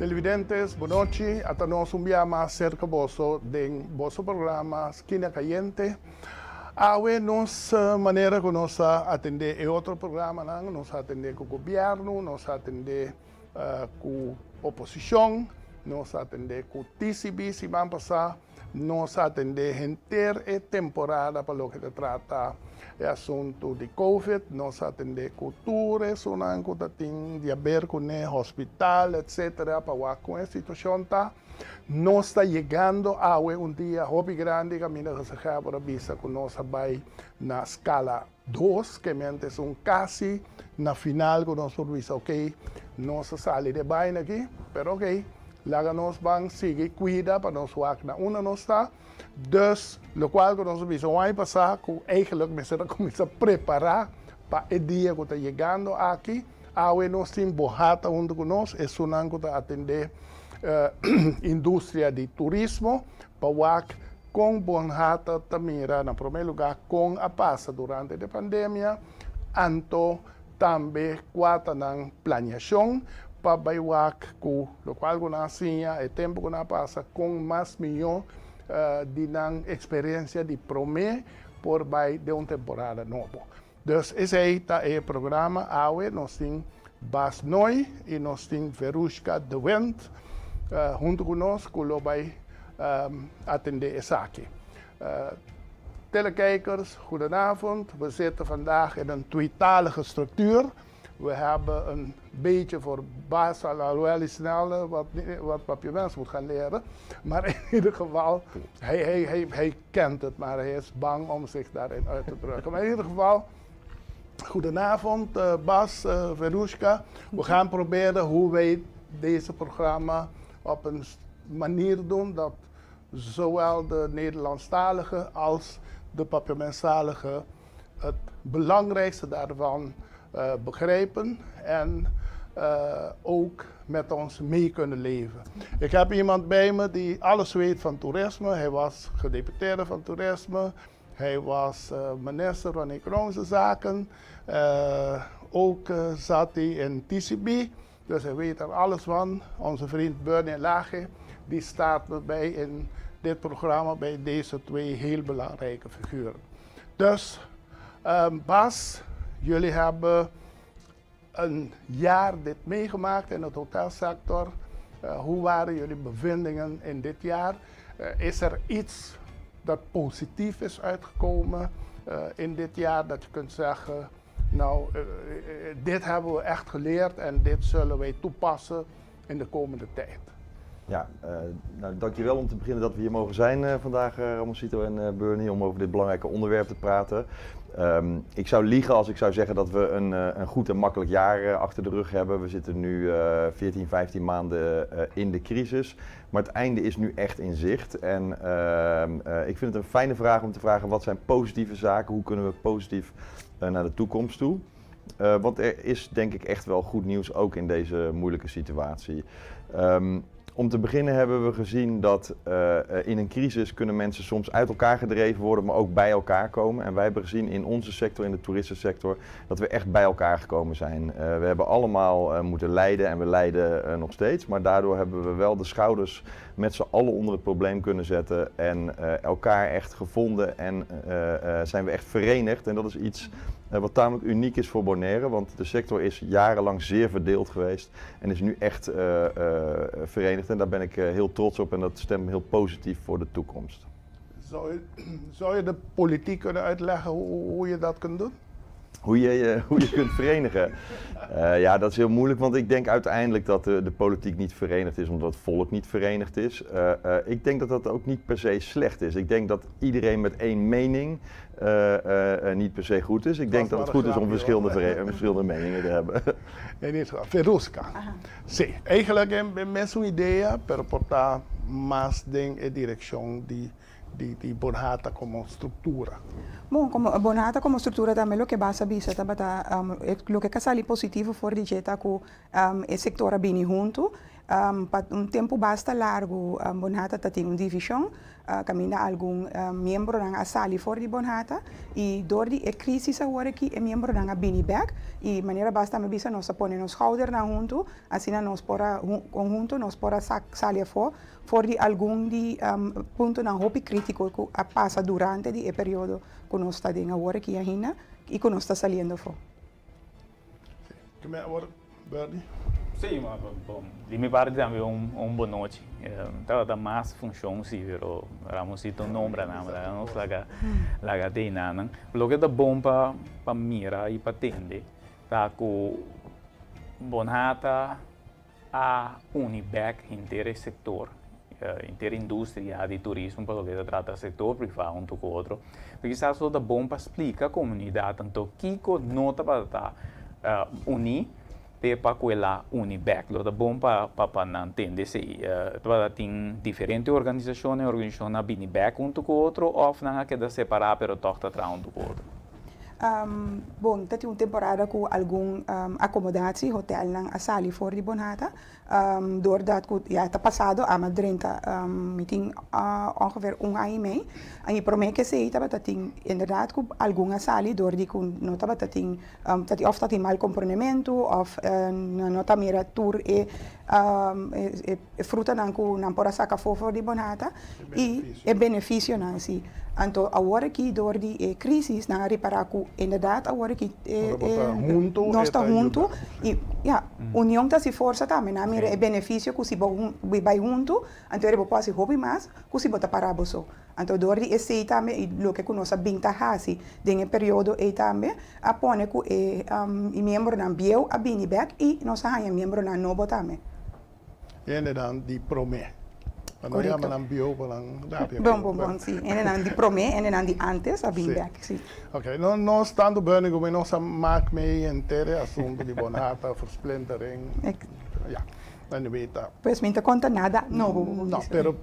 Televidentes, boa noite. Até nós mais cerca bosso de vosso programa Esquina Caliente. Awe nossa maneira que nós atender é outro programa, não? Nós atender com o governo, nós atender com a oposição, nós atender com o TCB, se vamos passar, nós atender inteira a temporada para o que se trata o assunto de Covid, nós atender cultura, isso não que tem de haver com o hospital, etc. Para com a situação tá. Nós está chegando a dia hobby grande que a minha reserva para visa que nós vai na escala 2, que é quase na final que nós vamos ok, nós saímos de bem aqui, mas ok, lá nós vamos seguir cuida para nós na uma nós está, dus, lo qual que nós vamos passar com eigenlijk começar a preparar para o dia que está chegando aqui, nós temos borrata onde nós, é só não que atender indústria de turismo, para com bonhata também, na primeiro lugar, com a passa durante a pandemia, anto também quatro na planeação, para bailar com o qual nós tinha, o tempo que nós passa com mais milhão de experiência de promer por vai de uma temporada nova. Então, esse aí é o programa, nós temos Bas Noi e nós temos Verushka de Wendt, junto conosco, que vai atender essa aqui. Telekijkers, goedenavond. We zitten vandaag in een tweetalige structuur. We hebben een beetje voor Bas, alhoewel snel wat Papiaments moet gaan leren. Maar in ieder geval, hij kent het, maar hij is bang om zich daarin uit te drukken. Maar in ieder geval, goedenavond Bas, Verushka. We gaan proberen hoe wij deze programma op een manier doen dat zowel de Nederlandstalige als de Papiamenstalige het belangrijkste daarvan begrijpen en ook met ons mee kunnen leven. Ik heb iemand bij me die alles weet van toerisme. Hij was gedeputeerde van toerisme. Hij was minister van Economische Zaken. Ook zat hij in TCB. Dus hij weet er alles van. Onze vriend Bernie Lage, die staat me bij in dit programma bij deze twee heel belangrijke figuren. Dus Bas, jullie hebben een jaar dit meegemaakt in het hotelsector. Hoe waren jullie bevindingen in dit jaar? Is er iets dat positief is uitgekomen in dit jaar dat je kunt zeggen, nou, dit hebben we echt geleerd en dit zullen wij toepassen in de komende tijd? Ja, nou, dankjewel om te beginnen dat we hier mogen zijn vandaag, Ramosito en Bernie, om over dit belangrijke onderwerp te praten. Ik zou liegen als ik zou zeggen dat we een goed en makkelijk jaar achter de rug hebben. We zitten nu 14, 15 maanden in de crisis, maar het einde is nu echt in zicht. En ik vind het een fijne vraag om te vragen, wat zijn positieve zaken, hoe kunnen we positief naar de toekomst toe? Want er is denk ik echt wel goed nieuws, ook in deze moeilijke situatie. Om te beginnen hebben we gezien dat in een crisis kunnen mensen soms uit elkaar gedreven worden, maar ook bij elkaar komen. En wij hebben gezien in onze sector, in de toeristensector, dat we echt bij elkaar gekomen zijn. We hebben allemaal moeten lijden en we lijden nog steeds, maar daardoor hebben we wel de schouders met z'n allen onder het probleem kunnen zetten en elkaar echt gevonden en zijn we echt verenigd. En dat is iets wat tamelijk uniek is voor Bonaire, want de sector is jarenlang zeer verdeeld geweest en is nu echt verenigd. En daar ben ik heel trots op en dat stemt me heel positief voor de toekomst. Zou je de politiek kunnen uitleggen hoe je dat kunt doen? Hoe je kunt verenigen? Ja, dat is heel moeilijk, want ik denk uiteindelijk dat de politiek niet verenigd is omdat het volk niet verenigd is. Ik denk dat dat ook niet per se slecht is. Ik denk dat iedereen met één mening niet per se goed is. Ik denk dat het goed is om verschillende meningen te hebben. In ieder geval, Verushka. Sì, eigenlijk in sua ideia per portar mais em direção de Bonhata como estrutura. Bom, como Bonhata como estrutura também lo que basa bisa tabata lo que casali positivo for di jeta ku e sectora bini junto Para tempo basta largo, Bonhata tem divisão, caminha algum membro ng asali for di Bonhata e door die crise agora que é membro ng Biniback e maneira basta me bisa nós pone nos schouder na junto, assim nós pora conjunto nós pora salia for di algum di punto ng hopi crítico que passa durante di período que nós está dentro agora que ainda e que nós está saliendo for. Come agora, Bernie. Sim, mas bom, de minha parte também boa noite. Tá mais função sim, pero vamos ir to nombra nada, não laga de nada. Lo que é bom para mira e para atender, tá com Bonhata a Uniback inteiro setor, inteira indústria de turismo, para o que trata setor privado um com o outro. Porque está só bom para explicar a comunidade tanto que nota para unir para aquela Uniback, lo da bom para entender se tem diferentes organizações na Biniback um com o outro ou não queda separar pero toca atrás um com o outro. Bom, tem uma temporada com algum acomodatie, hotel ng Asali for di Bonhata. Doordat ja, het passado a Madrinta meeting ongeveer een mee. En je promet que se dat ting inderdaad com algum Asali door die kun nota dat ting of dat mal componimento of nota mera tour fruta nan ku nan pora saka for di Bonhata e benefício nan si. Anto agora que door die crisis na reparar ku inderdaad agora que nós está junto e ja união tá se força também na mira é benefício que se vai junto anto ele pode se hobby mais que se bota para boso anto door die esse também e lo que conoça binta hasi denge período e também apone ku e membro na bio a Biniback e nós há membro na novo também En dan die prome. Ano yaman ang bio palang dapat. Bom, sim. En dan die prome en dan die antes a Biniback, sim. Oké, no stando Bernie como no sa maak mee intere assunto di Bonhata versplintering. Ja, dan weet dat. Pues minta conta nada novo. No, pero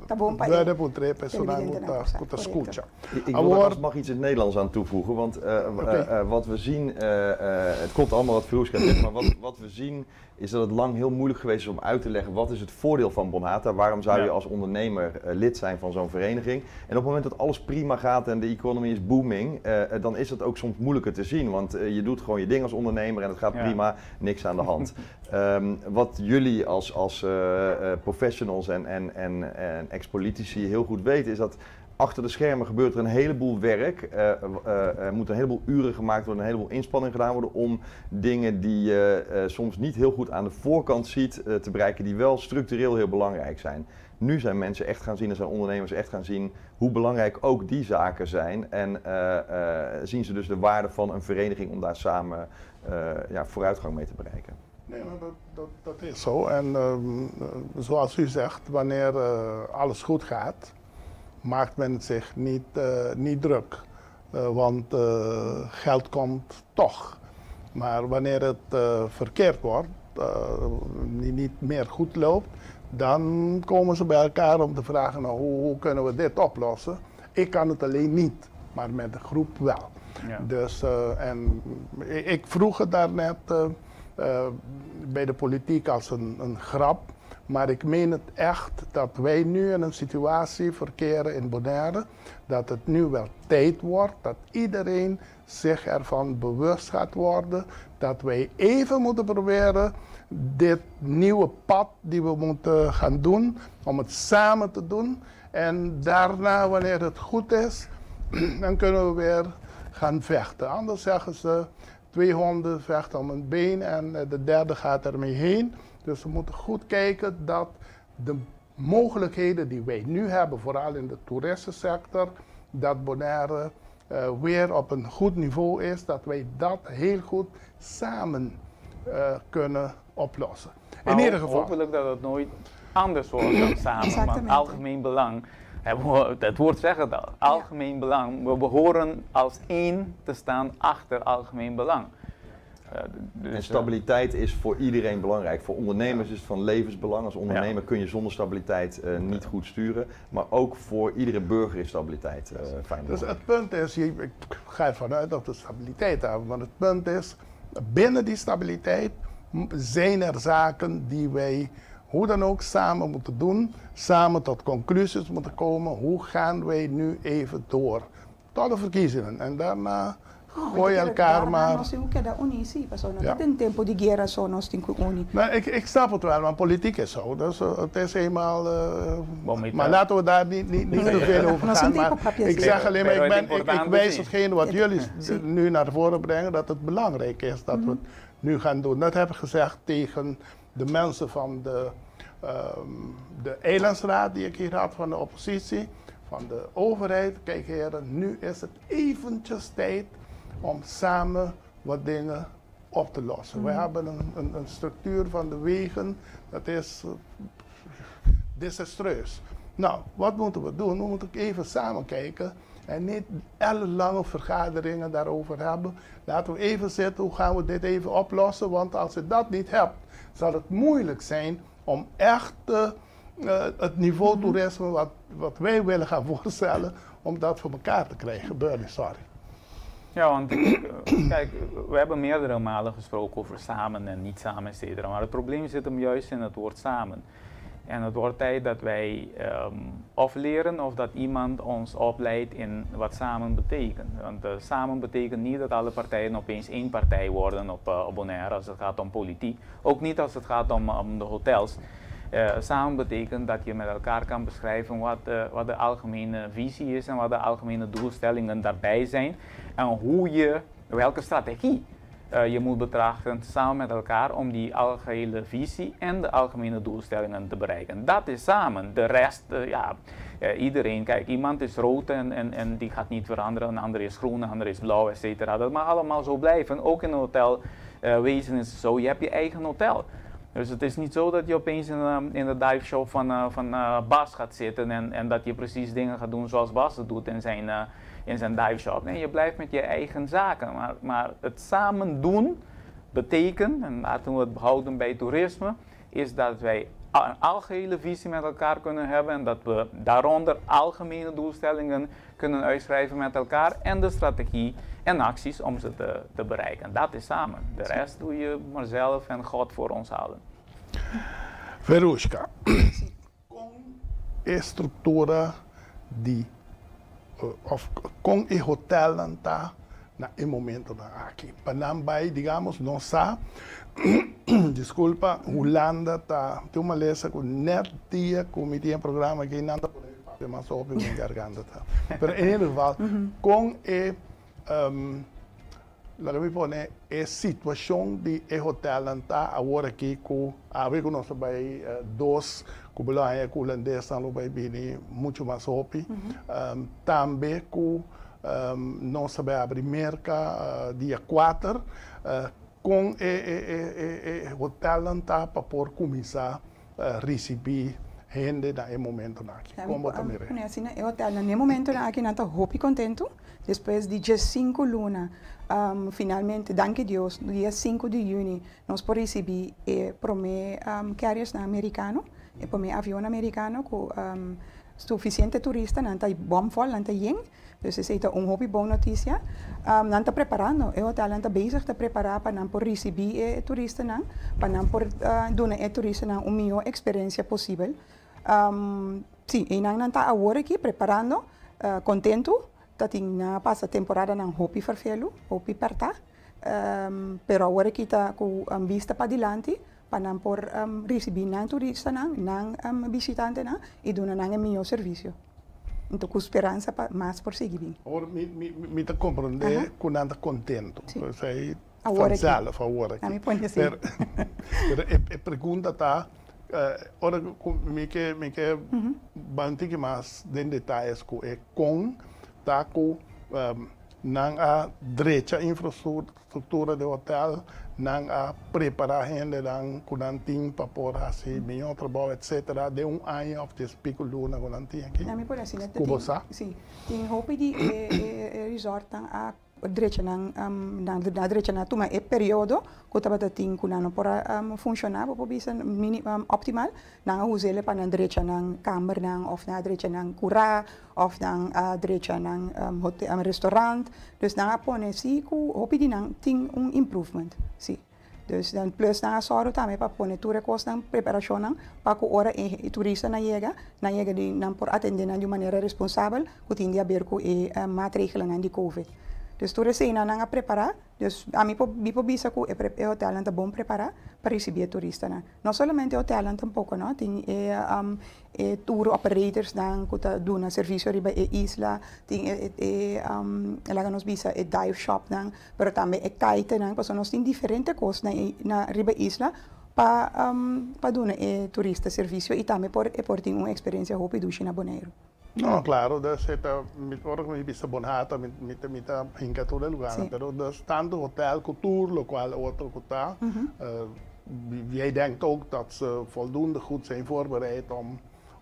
tá bom para Verder potrei personeel moet escucha. Ik wil daar mag iets in het Nederlands aan toevoegen, want wat we zien, het komt allemaal wat Veroesca zegt, maar wat we zien is dat het lang heel moeilijk geweest is om uit te leggen wat is het voordeel van Bonhata, waarom zou je als ondernemer lid zijn van zo'n vereniging. En op het moment dat alles prima gaat en de economy is booming, dan is dat ook soms moeilijker te zien, want je doet gewoon je ding als ondernemer en het gaat prima, niks aan de hand. Wat jullie als professionals en ex-politici heel goed weten is dat achter de schermen gebeurt er een heleboel werk, er moeten een heleboel uren gemaakt worden, een heleboel inspanning gedaan worden om dingen die je soms niet heel goed aan de voorkant ziet te bereiken, die wel structureel heel belangrijk zijn. Nu zijn mensen echt gaan zien, en zijn ondernemers echt gaan zien hoe belangrijk ook die zaken zijn en zien ze dus de waarde van een vereniging om daar samen vooruitgang mee te bereiken. Nee, maar dat is zo. En zoals u zegt, wanneer alles goed gaat, maakt men het zich niet druk. Want geld komt toch. Maar wanneer het verkeerd wordt, niet meer goed loopt, dan komen ze bij elkaar om te vragen, nou, hoe kunnen we dit oplossen? Ik kan het alleen niet, maar met de groep wel. Ja. Dus, en ik vroeg het daarnet bij de politiek als een grap, maar ik meen het echt dat wij nu in een situatie verkeren in Bonaire, dat het nu wel tijd wordt, dat iedereen zich ervan bewust gaat worden, dat wij even moeten proberen dit nieuwe pad die we moeten gaan doen, om het samen te doen. En daarna, wanneer het goed is, dan kunnen we weer gaan vechten. Anders zeggen ze, 2 honden vechten om een been en de derde gaat ermee heen. Dus we moeten goed kijken dat de mogelijkheden die wij nu hebben, vooral in de toeristensector, dat Bonaire weer op een goed niveau is, dat wij dat heel goed samen kunnen oplossen. In ieder geval. Hopelijk dat het nooit anders wordt dan samen, want algemeen belang, het woord zegt het al, algemeen belang, we behoren als één te staan achter algemeen belang. En stabiliteit is voor iedereen belangrijk. Voor ondernemers is het van levensbelang. Als ondernemer kun je zonder stabiliteit niet goed sturen. Maar ook voor iedere burger is stabiliteit fijn. Dus het punt is, ik ga ervan uit dat we stabiliteit hebben. Maar het punt is, binnen die stabiliteit zijn er zaken die wij hoe dan ook samen moeten doen, samen tot conclusies moeten komen. Hoe gaan wij nu even door tot de verkiezingen en daarna gooi je elkaar maar. Ik snap het wel, maar politiek is zo. Dus het is eenmaal. Maar laten we daar niet te veel over gaan. Maar ik zeg alleen maar, ik wijs hetgeen wat jullie nu naar voren brengen, dat het belangrijk is dat we het nu gaan doen. Dat heb ik gezegd tegen de mensen van de Eilandsraad die ik hier had van de oppositie, van de overheid. Kijk heren, nu is het eventjes tijd om samen wat dingen op te lossen. We hebben een structuur van de wegen, dat is desastreus. Nou, wat moeten we doen? We moeten even samen kijken en niet ellenlange vergaderingen daarover hebben. Laten we even zitten, hoe gaan we dit even oplossen? Want als je dat niet hebt, zal het moeilijk zijn om echt het niveau toerisme wat wij willen gaan voorstellen, om dat voor elkaar te krijgen. Bernie, sorry. Ja, want kijk, we hebben meerdere malen gesproken over samen en niet samen, etc. Maar het probleem zit hem juist in het woord samen. En het wordt tijd dat wij of leren of dat iemand ons opleidt in wat samen betekent. Want samen betekent niet dat alle partijen opeens één partij worden op Bonaire als het gaat om politiek. Ook niet als het gaat om de hotels. Samen betekent dat je met elkaar kan beschrijven wat de algemene visie is en wat de algemene doelstellingen daarbij zijn. En welke strategie je moet betrachten samen met elkaar om die algehele visie en de algemene doelstellingen te bereiken. Dat is samen. De rest, iedereen, kijk, iemand is rood en die gaat niet veranderen, een ander is groen, een ander is blauw, etc. Dat mag allemaal zo blijven. Ook in een hotelwezen is het zo, je hebt je eigen hotel. Dus het is niet zo dat je opeens in de dive shop van Bas gaat zitten en dat je precies dingen gaat doen zoals Bas het doet in zijn dive shop. Nee, je blijft met je eigen zaken. Maar het samen doen betekent, en laten we het behouden bij toerisme, is dat wij een algehele visie met elkaar kunnen hebben en dat we daaronder algemene doelstellingen kunnen uitschrijven met elkaar en de strategie en acties om ze te bereiken. Dat is samen. De rest doe je maar zelf en God voor ons allen. Verushka, is structura die con e hotel nanta na el momento na aqui. Panambay, digamos, não sa. Desculpa, Holanda tá. Tem uma lesa com net dia com tinha programa que não tá por mais op in garganta tá. Pero in ieder geval, com laat me poner, é situação de hotel nanta agora aqui com a ver com nós by dos Kubelanha, com holandês, estão by bini muito mais op. Também com nós sabemos abrir merca dia 4 com o hotel nanta para por começar a receber gente naquele momento aqui. Como também é? Assim, o hotel naquele momento aqui nanta hopi contento. Depois de 5 luna, finalmente, danke Deus, no dia 5 de junho, nós podemos receber para mim carriers americano, e para mim avião americano com suficiente turista, nanta bomvol, nanta yeng. Dus is het een hobby boa notícia. Nós está preparando, o hotel está bezig te preparar para não por receber toeristen, para não por doen toeristen melhor experiência possível. Sim, e nós está agora aqui preparando, contento, dat na passa temporada não hobby vervelo, hobby perta, pero agora aqui está com vista para diante, para não por receber toeristen, não visitantes e doen een melhor serviço. Então, com esperança mais por seguir. Agora, me te compreender que não está contente. Isso aí, vanzelf, agora. A mim põe assim. A pergunta está, ora, me quer bantir mais de detalhes com tá com não a direita infraestrutura do hotel, não a preparar gente, não com nanting para por assim melhor trabalho, etc. De ano of de pico luna com nanting aqui. Na me por assim, né? Como sa? Sim. Tem roupa de resort a direita na direita na tuma é período que tava tem com não para funcionar, para bisa optimal. Não usele para na direita na kamer na of na direita na cura of na direita na hotel restaurant. Dus na pone si ku hopi di nang ting improvement. Si. Dus dan plus na zorgen también para poner tu recursos preparación para que ahora el turista na llega di nan por atender de manera responsable que tiende a ver con maatregelen de COVID. Dus tu recena nang a preparar, dus a mí po bisa que el hotel anta bom preparar para recibir turistas. No solamente el hotel anta tampoco, no, tin tour operators dan que doen servicio riba isla, tin laga nos bisa dive shop dan, pero también kite dan, pues nos tin diferentes cosas na riba isla para doen turista servicio y también por tin una experiencia hopi dushi na Bonaire. No, claro, dus het org bisa bonata mit hinka todo el lugar, pero dus tanto hotel, cultuur, lokaal auto kota. Jij denkt ook dat ze voldoende goed zijn voorbereid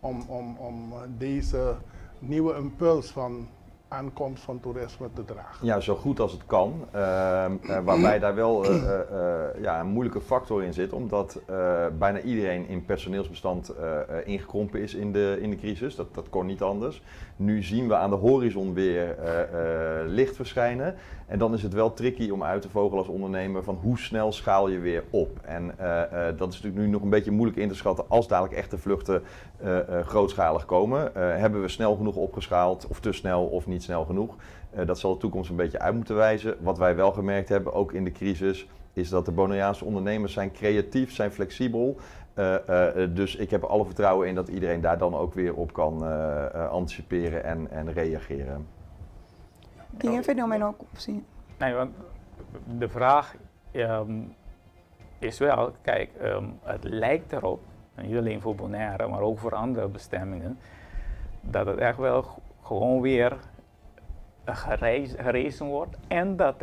om deze nieuwe impuls van aankomst van toerisme te dragen. Ja, zo goed als het kan. Waarbij daar wel een moeilijke factor in zit, omdat bijna iedereen in personeelsbestand ingekrompen is in de crisis. Dat kon niet anders. Nu zien we aan de horizon weer licht verschijnen. En dan is het wel tricky om uit te vogelen als ondernemer van hoe snel schaal je weer op. En dat is natuurlijk nu nog een beetje moeilijk in te schatten als dadelijk echte vluchten grootschalig komen. Hebben we snel genoeg opgeschaald of te snel of niet snel genoeg? Dat zal de toekomst een beetje uit moeten wijzen. Wat wij wel gemerkt hebben, ook in de crisis, is dat de Bonaireaanse ondernemers zijn creatief, zijn flexibel. Dus ik heb alle vertrouwen in dat iedereen daar dan ook weer op kan anticiperen en reageren. Dingen fenomeno zien. Nee, want de vraag is wel, kijk, het lijkt erop, niet alleen voor Bonaire, maar ook voor andere bestemmingen, dat het echt wel gewoon weer gereisd wordt en dat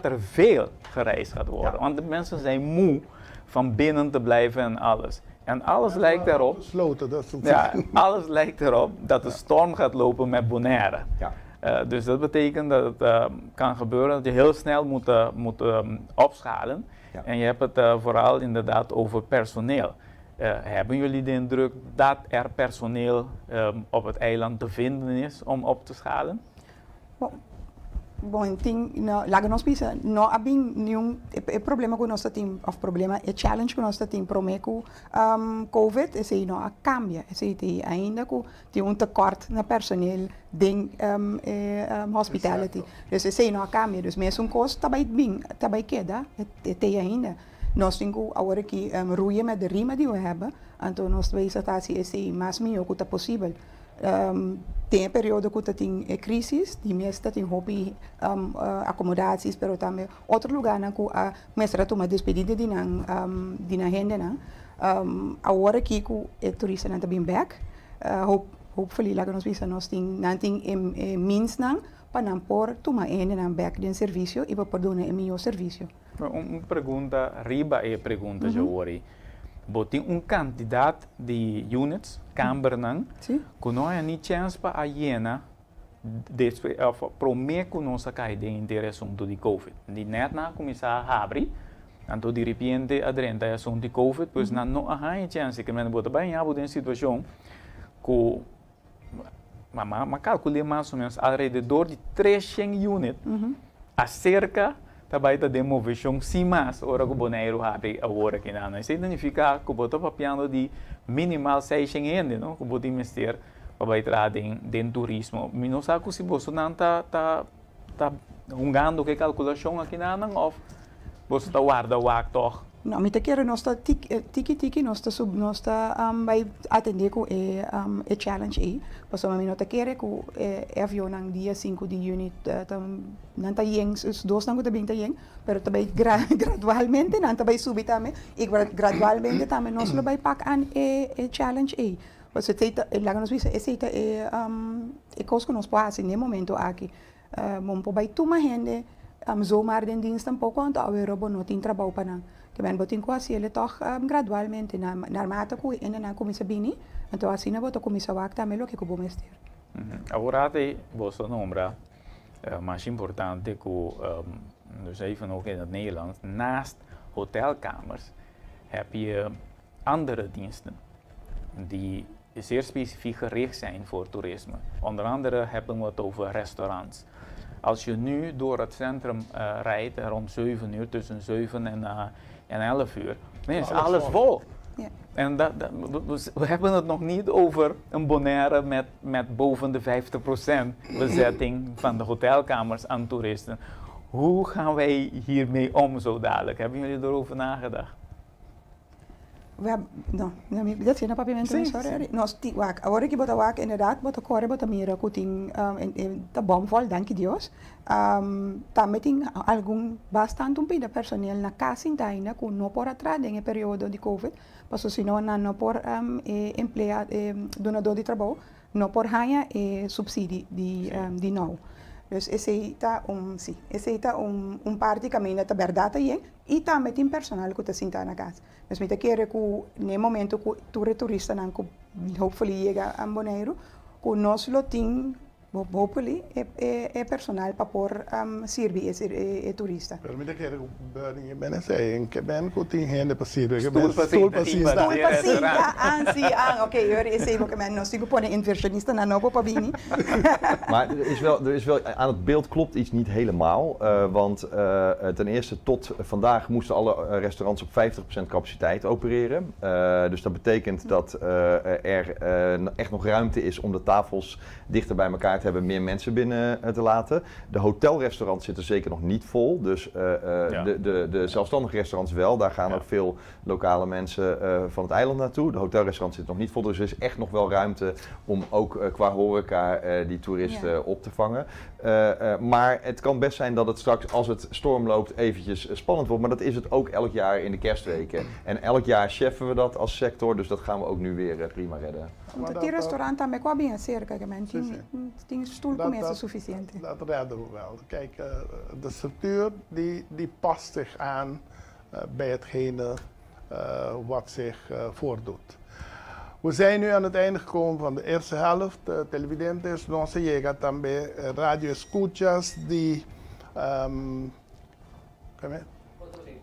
er veel gereisd gaat worden. Ja. Want de mensen zijn moe van binnen te blijven en alles. En alles lijkt erop, alles lijkt erop dat de storm gaat lopen met Bonaire. Ja. Dus dat betekent dat het kan gebeuren dat je heel snel moet opschalen. Ja. En je hebt het vooral inderdaad over personeel. Hebben jullie de indruk dat er personeel op het eiland te vinden is om op te schalen? Bom, laga nos pisa, no abing nenhum problema com nosso team, of problema, challenge com nosso team, promeco COVID, esse não cambia, esse ainda tem tekort na personeel, hospitality, dus esse não cambia, dus mesmo cost tabai queda, tem ainda. Nós temos agora que roeien met de riemen die we hebben, então nós vai situatie esse mais melhor que possível. Tem período que tem crisis, de mestre tem hobby acomodaties, pero também outro lugar na que a mestra toma despedida de na gente na agora que o turista não está bem back, hopefully lá que nós tem means na para não por tomar na back de serviço e para poder dar melhor serviço. Uma pergunta riba é pergunta já hoje. Tem quantidade de units, câmara, que não é nem chance para a hiena prometer que nós caímos em assunto de COVID. De net na começar a abrir, então de repente adrenta assunto de COVID, pois não há chance que nós bota bem a uma situação que mas calculei mais ou menos alrededor de 300 units acerca também da demovição sim mais hora que o Bonaire abre a hora que não isso significa que o botou papiando de minimal 600 yen não que o botou investir para entrar em turismo mas não sabe se você não tá jogando que calculação aqui não ou você tá guarda o actor. Não, me te quero nós tiki nós vai atender com challenge aí, porque me não te quero com avião no dia 5 de junho não tá yeng, os dois não tá bem tá yeng, pero também gradualmente não tá vai subir também e gradualmente também nós vai pagar challenge aí. Você teita lá nos visa esse coisa que nós pode no momento aqui, vamos vai tomar gente zomaar den dienst een poco want alweer op een in trabajo para que ben botin quasi ele toch gradualmente na mata ku en na comisa bini então assim na boto comisa wakta melo que como mestre. Agora te você nombra mais importante que dus even ook in het Nederlands naast hotelkamers heb je andere diensten die zeer specifiek gericht zijn voor toerisme. Onder andere hebben we het over restaurants. Als je nu door het centrum rijdt, rond 7 uur, tussen 7 en 11 uur, dan is alles vol. Ja. En we hebben het nog niet over een Bonaire met boven de 50% bezetting van de hotelkamers aan toeristen. Hoe gaan wij hiermee om zo dadelijk? Hebben jullie erover nagedacht? Dat zijn papiermenten, sorry. Ahora que bota wak inderdaad, bota corre, bota mira, kuting, ta bomvol, dank Dios. Tameting algún bastante un pida personal na casa interna, con no por atrás en el periodo de COVID, paso si no por empleado, donador de trabajo, no por haya subsidio de no. Dus esse é um parte caminho da verdade aí e também tem personal que está sentado na casa. Dus met keren que no momento que tu turista não que hopefully chega a Bonaire, que nós lo tem hopefully personal para por servir esse turista. Pero me keren burning ben zeggen que ben que tem gente para servir. Stoel Oké, hoor is even que nós sigo pone inversionista na novo para bini. Maar er is wel aan het beeld klopt iets niet helemaal, want ten eerste tot vandaag moesten alle restaurants op 50% capaciteit opereren. Dus dat betekent dat er echt nog ruimte is om de tafels dichter bij elkaar te hebben, meer mensen binnen te laten. De hotelrestaurants zitten zeker nog niet vol, dus de zelfstandige restaurants wel. Daar gaan ook veel lokale mensen van het eiland naartoe. De hotelrestaurants zitten nog niet vol, dus er is echt nog wel ruimte om ook qua horeca die toeristen op te vangen. Maar het kan best zijn dat het straks, als het storm loopt, eventjes spannend wordt. Maar dat is het ook elk jaar in de kerstweken. En elk jaar cheffen we dat als sector, dus dat gaan we ook nu weer prima redden. Want die restaurant também qua bem cerca, que tem stoel com mesa suficiente. Dat redden we wel. Kijk, de structuur die past zich aan bij hetgene wat zich voordoet. We zijn nu aan het einde gekomen van de eerste helft. Televidentes, no se llega también radio escuchas die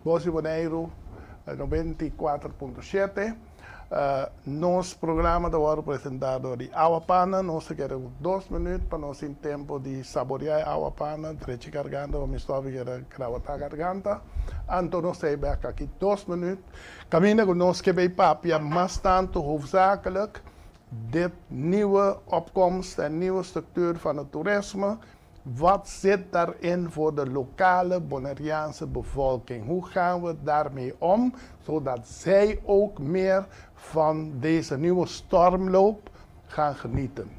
Voz de Bonaire 94.7. Nos programa de agora apresentado de Agua Pana, nós queremos 2 minutos para nós em tempo de saborear Agua Pana, treche garganta, o mistório que era cravata garganta. Então nós saímos aqui 2 minutos. Caminho que nós que papia, mas tanto hoofdzakelijk dit nieuwe opkomst en nieuwe structuur van het toerisme. Wat zit daarin voor de lokale Bonaireaanse bevolking? Hoe gaan we daarmee om, zodat zij ook meer van deze nieuwe stormloop gaan genieten?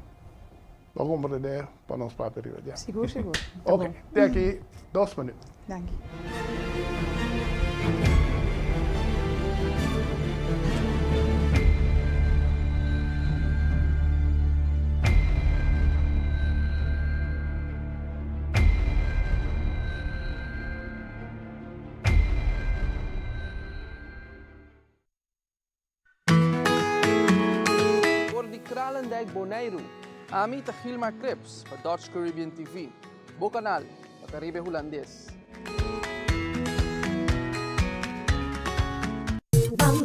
Waarom we daar van ons papier? Ja. Seguro. Oké, daqui 2 minuten. Dank je. Kralendijk Bonaire, Ami Gilmar Crips voor Dutch Caribbean TV, Bocanal, voor Caribe Holandês.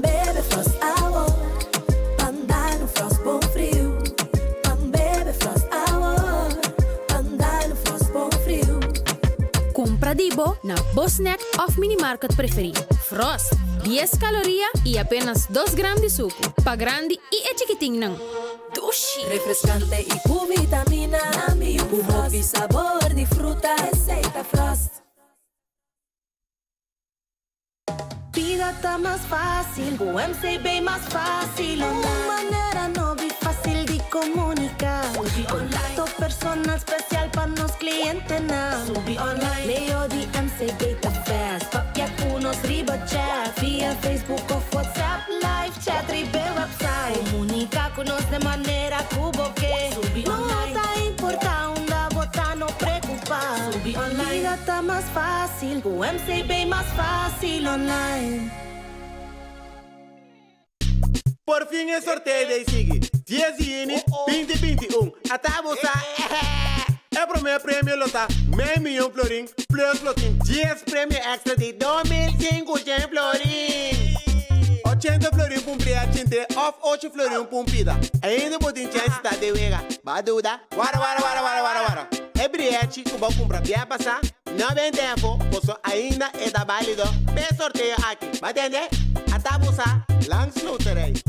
Bebe frost hour, andar no frost bom frio. Bebe frost hour, andar no frost bom frio. Compra Dibo na Bosnack of Minimarket preferido. Frost, 10 calorías y apenas 2 gramos de suco. Pa grande y chiquitín. Dushi. Refrescante y con vitamina. Un hobby sabor de fruta. Receita Frost. Vida tá más fácil, o MCB más fácil. Una manera noble y fácil de comunicar. Contacto personal especial para los clientes now. Leo de MCB tá fast. Papia unos riba chat. Via Facebook o WhatsApp, live chat, ribe website. Comunica con nos de manera cubo que. No tá importante, botar no preocupar. Vida tá más fácil, o MCB más fácil online. Por fin el sorteo de sigue 10 yeni 2021 atabosa el primer premio lota $1 millón florín plus lotín 10 premio extra de 2.500 florín 80 florín por priachinte of 8 florín por pida ainda botin chance está de wega va duda wara Ebriete, que vou comprar via passar. Não vem tempo, posso ainda é da válido. Bem sorteio aqui, vai entender? Até você, lança no terreno.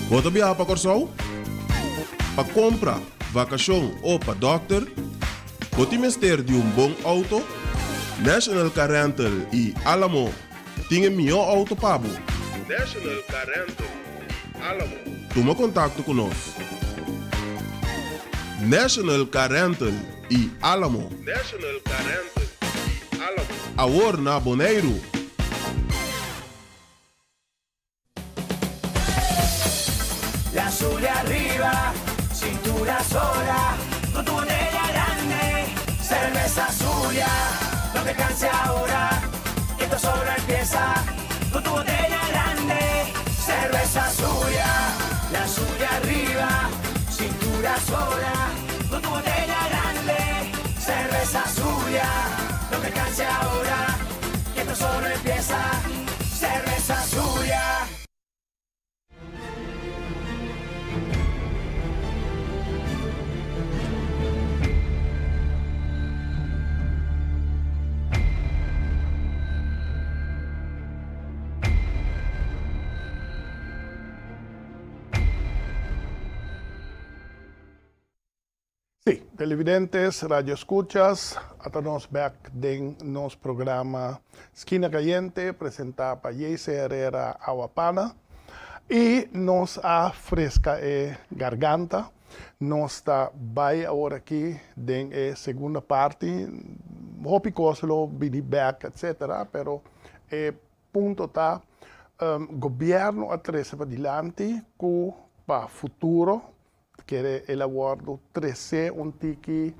Bota bia para Corsol? Para compra, vacação ou para doctor? Bota mister de bom auto? National Car Rental e Alamo tem melhor auto pago. National Car Rental e Alamo. Toma contato conosco. National Car Rental e Alamo. National Car Rental e Alamo. Agora na Bonaire. La Zulia arriba, cintura sola, con tu botella grande, cerveza Zulia, no te canses ahora, que esto solo empieza, con tu botella grande, cerveza Zulia, la Zulia arriba, cintura sola, con tu botella grande, cerveza Zulia, no te canses ahora, que esto solo empieza, cerveza Zulia. Sí, televidentes, radioescuchas, hasta nos back de nos programa Esquina Caliente, presentado por Jesse Herrera Aguapana, y nos afresca garganta. Nos está vai ahora aquí de segunda parte, hopicoslo, bini back, etc. Pero punto está, gobierno atrás para adelante, para futuro, quiere elaborar 13 un tiki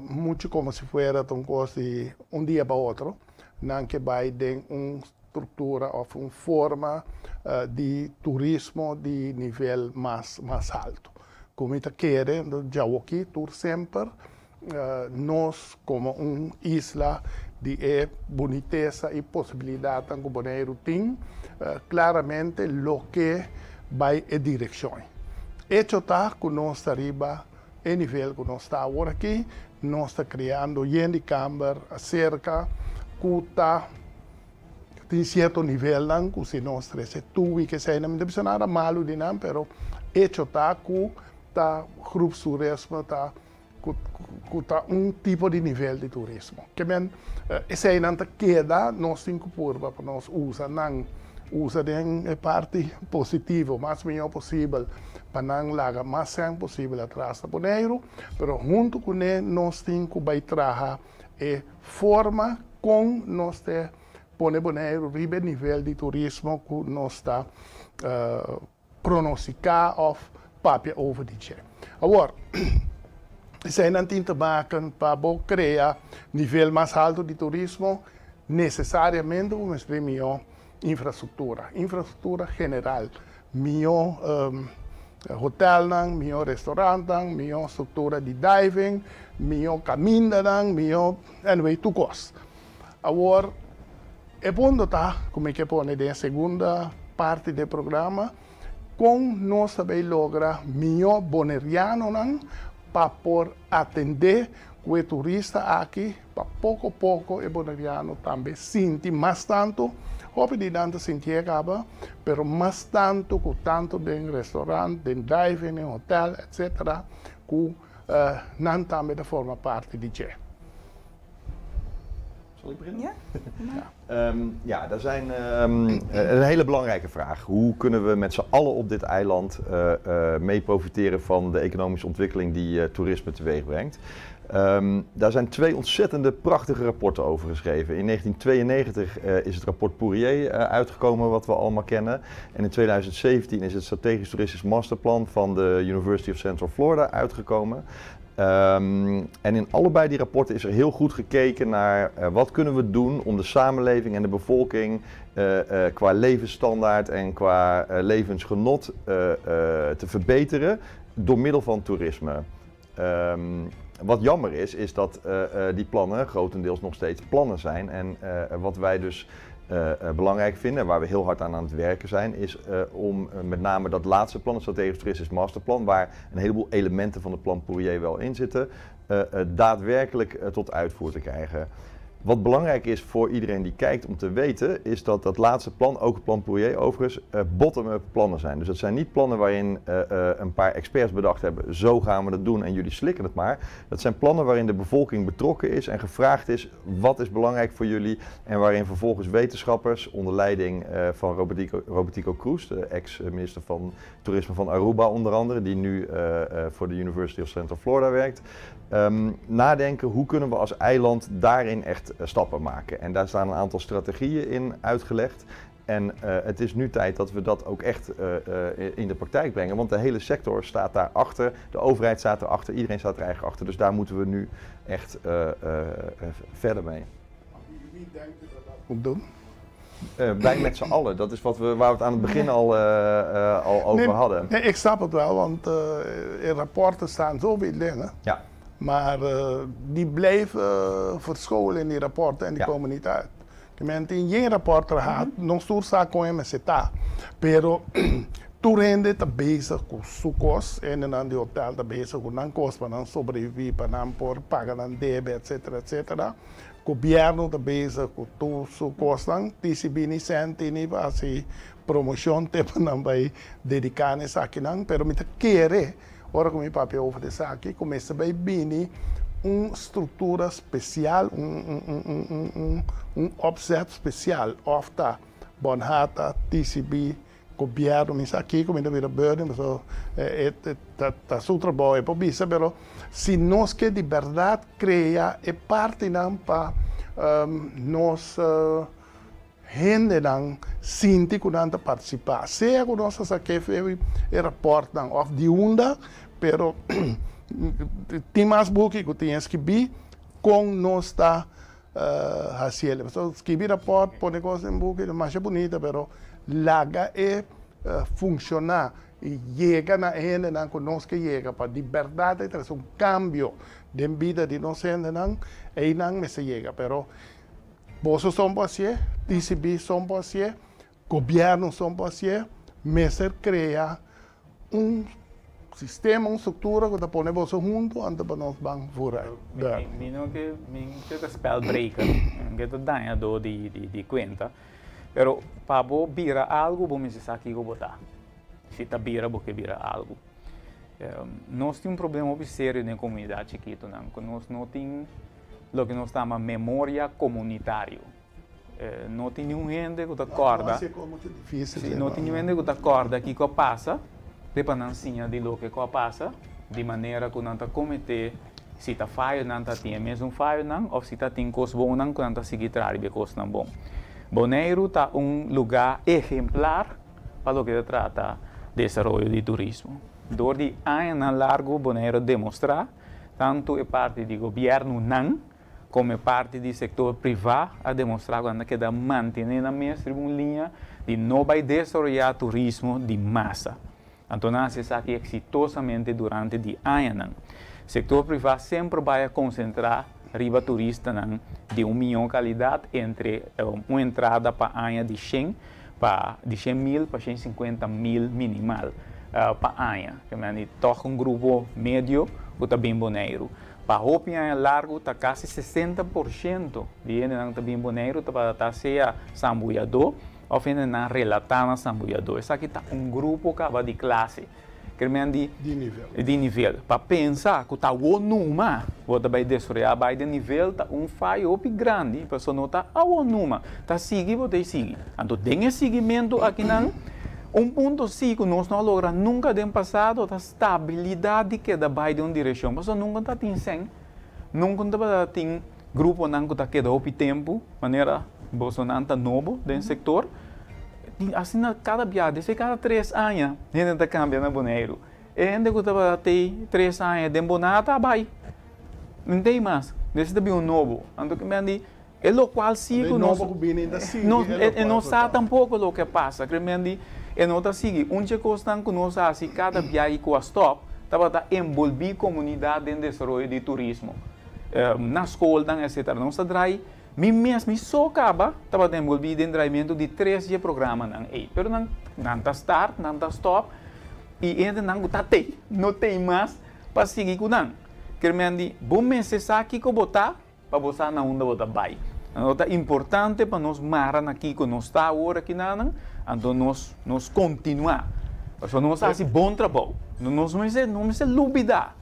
mucho como si fuera un día para otro, no que va de una estructura o una forma de turismo de nivel más alto. Como ita quiere, ya aquí tour siempre nos como una isla de boniteza y posibilidad en Bonaire tiene claramente lo que va en dirección. Hecho está que nos arriba el nivel que nos está ahora aquí, nos está creando y camber acerca que está en cierto nivel, que si nos trece tuvi que sea no debe ser nada malo de nada, pero hecho está que está grupo turismo está un tipo de nivel de turismo. Que men ese ainda queda nos cinco curva para nos usa de parte positiva, más melhor possível, para não largar mais tempo possível atrás da Bonaire, pero junto com ele nós temos que trabalhar a forma como nós põe Bonaire ribe nível de turismo que nós está pronosticar ou papia over de agora se não tem tabaco para criar nível mais alto de turismo necessariamente vamos ter melhor infraestrutura general, melhor hotel, melhor restaurante, melhor estrutura de diving, melhor caminho, melhor anyway, tu cost. Agora, o ponto está, como é que põe na segunda parte do programa, como nós também logra melhor boneriano para por atender o turista aqui, para pouco a pouco o boneriano também sente mais tanto hoop die dan te sentir hebben, pero más tanto que tanto den restaurant, den drive-in, hotel, etc. que nan también de forma parte di je. Zal ik beginnen? Ja. Ja, dat zijn een hele belangrijke vraag. Hoe kunnen we met z'n allen op dit eiland mee profiteren van de economische ontwikkeling die toerisme teweeg brengt? Daar zijn 2 ontzettende prachtige rapporten over geschreven. In 1992 is het rapport Poirier uitgekomen, wat we allemaal kennen. En in 2017 is het Strategisch Toeristisch Masterplan van de University of Central Florida uitgekomen. En in allebei die rapporten is er heel goed gekeken naar wat kunnen we doen om de samenleving en de bevolking qua levensstandaard en qua levensgenot te verbeteren door middel van toerisme. Wat jammer is dat die plannen grotendeels nog steeds plannen zijn. En wat wij dus belangrijk vinden, waar we heel hard aan het werken zijn, is om met name dat laatste plan, het Strategisch Toeristisch Masterplan, waar een heleboel elementen van het plan Poirier wel in zitten, daadwerkelijk tot uitvoer te krijgen. Wat belangrijk is voor iedereen die kijkt om te weten, is dat dat laatste plan, ook het plan Poirier overigens, bottom-up plannen zijn. Dus dat zijn niet plannen waarin een paar experts bedacht hebben, zo gaan we dat doen en jullie slikken het maar. Dat zijn plannen waarin de bevolking betrokken is en gevraagd is, wat is belangrijk voor jullie? En waarin vervolgens wetenschappers, onder leiding van Robertico Cruz, de ex-minister van Toerisme van Aruba onder andere, die nu voor de University of Central Florida werkt, nadenken hoe kunnen we als eiland daarin echt stappen maken. En daar staan een aantal strategieën in uitgelegd. En het is nu tijd dat we dat ook echt in de praktijk brengen. Want de hele sector staat daarachter, de overheid staat erachter, iedereen staat er eigenlijk achter. Dus daar moeten we nu echt verder mee. Wie denkt u dat dat moet doen? Wij met z'n allen, dat is waar we het aan het begin al over hadden. Nee, ik snap het wel, want in rapporten staan zoveel dingen. Ja. Maar die blijven verscholen in die rapporten en die komen niet uit. De mensen die geen rapporten had, nog stoer zaken met zitten. Pero toen rende te bezig met zoekos en dan die hotel te bezig met dan kost, dan sobreviver, dan por pagar dan debe, etc. Governo te bezig met tu zoekos dan, die bini centi niet als je promotion te dan bij dedicatie zaken dan, pero met de keren. Ora com meu papel over de zaak, começa bij Bini structuur speciaal, opzet speciaal. Of dat Bonhata, TCB, governo, mas aqui como ainda vira burden, so tá seu trabalho é para isso, pero se nós que de verdade cria é parte não para nós gente não sinti que não participar. Seja que nós aqui fez o rapport não of de onda, pero tem mais book que tem escrever com nós está fazendo. So escrever rapport, pôr negócio em book, é mais bonita, pero laga é funcionar e chega na gente não conosco chega para de verdade trazer cambio de vida de nós gente não e não me se chega, pero Bolsos são você, TCB são você, governo são você, mas criar sistema, estrutura que põe você junto, antes para nós vamos fora. Minha que é spellbreaker, que é danhador de conta, pero para virar algo, vamos dizer aqui que botar. Se tá vira, porque vira algo. Nós temos problema sério na comunidade chiquita, nós não temos lo que nós chamamos memória comunitária. Não tem nenhum gente que acorda. Não tem nenhum gente que acorda que passa, depois não ensina de lo que passa, de maneira que não está cometer, se está falho, não está tem mesmo falho, não, ou se está tem coisa boa, não, que não está seguir trabalhando coisa não bom. Bonaire está lugar exemplar para o que trata de desenvolvimento de turismo. Door die anos largo Bonaire demonstrar, tanto é parte do governo não, como parte do setor privado, a demonstrar que dá manter na mesma linha de não vai desenvolver turismo de massa. Então, nós aqui exitosamente durante de anos. O setor privado sempre vai concentrar riba turista de 1 milhão de qualidade entre uma entrada para a ano de 100 mil para 150 mil minimal para a ano. Que toca grupo médio que está bem boneiro. Para o Hopi largo está quase 60% de gente que está bem boneiro, para ser sambuiador. of in een relatana sambuiador. Isso aqui está grupo acaba de classe. De nível. Para pensar que está o numa, você vai destruir vai de nível, tá falho grande, a pessoa não está o numa, tá seguindo, você segue. Então tem esse seguimento aqui não. Ponto sim que nós não logramos nunca no passado, a estabilidade que vai de uma direção, mas nunca está tem nunca tem grupo não que está quedando o tempo, maneira Bolsonaro está novo dentro do setor. Assim, cada viagem, cada 3 anos, a gente está cambiando Bonaire. E a gente tem 3 anos de Bonaire, está bem. Não tem mais. Desse é um novo. Então, é o qual sigo. Não sabe tampouco o que passa. E não está seguindo. Onde coisa que nós fazemos, cada viagem com a stop, está envolver a comunidade dentro do desenvolvimento de turismo. Na escola, etc. Não está trai. Mi mesmo só acaba, estava envolvido em treinamento de 3 dias programa não é, pero não está start, não está stop e ainda não tem mais para seguir com não. Quer dizer, bom mês aqui que botar para botar na onda botar vai. Então é importante para nós marar aqui que nós está agora aqui não, então nós continuar. Porque nós fazemos bom trabalho, nós não se lubidar.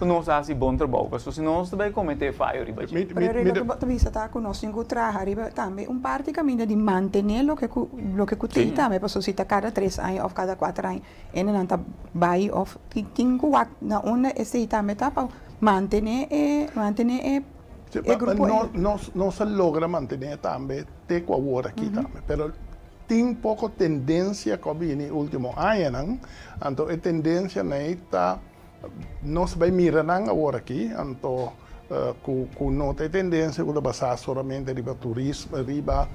Não faz bom trabalho, porque senão nós vai cometer falha. Pero você está conosco trabalhar também parte caminho de manter o que tem também, porque se está cada 3 anos ou cada 4 anos, e não está bem ou tem que na onda esse também tá para manter o grupo. Não se logra manter também te com agora aqui também, pero tem pouco tendência que no último ano, então a tendência não está nós vai mirar agora aqui, então com não tem tendência que passar somente riba turismo, riba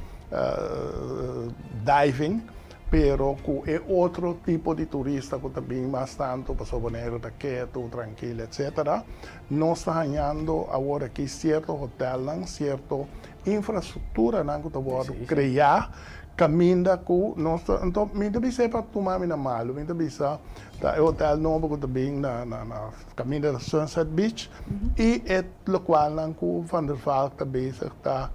diving, pero com é outro tipo de turista que também mais tanto para Bonaire está quieto, tranquilo, etc. Nós está ganhando agora aqui certo hotel, certo infraestrutura que está criar caminha com nós, então me deve para tomar na malo, me deve tá o hotel novo que também na caminho da Sunset Beach e é local com Van der Valk também está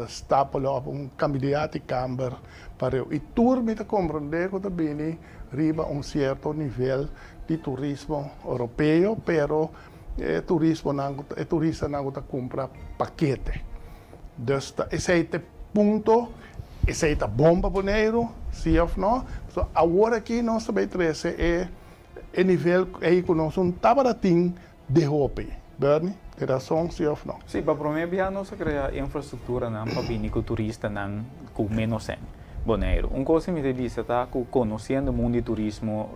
stapelen op candidaat camber para e tour met compreender que também riba certo nível de turismo europeu, pero turista não compra paquete. Dus esse é o ponto. Esse é a bomba Bonaire, sim ou não? So, agora aqui nós também temos o nível que nós baratinho de roupa, Bernie? Tem razão, sim ou não? Sim, para o meu viagem nós criamos infraestrutura para vir com turista com menos sem Bonaire. Coisa que me diz está conhecendo o mundo de turismo,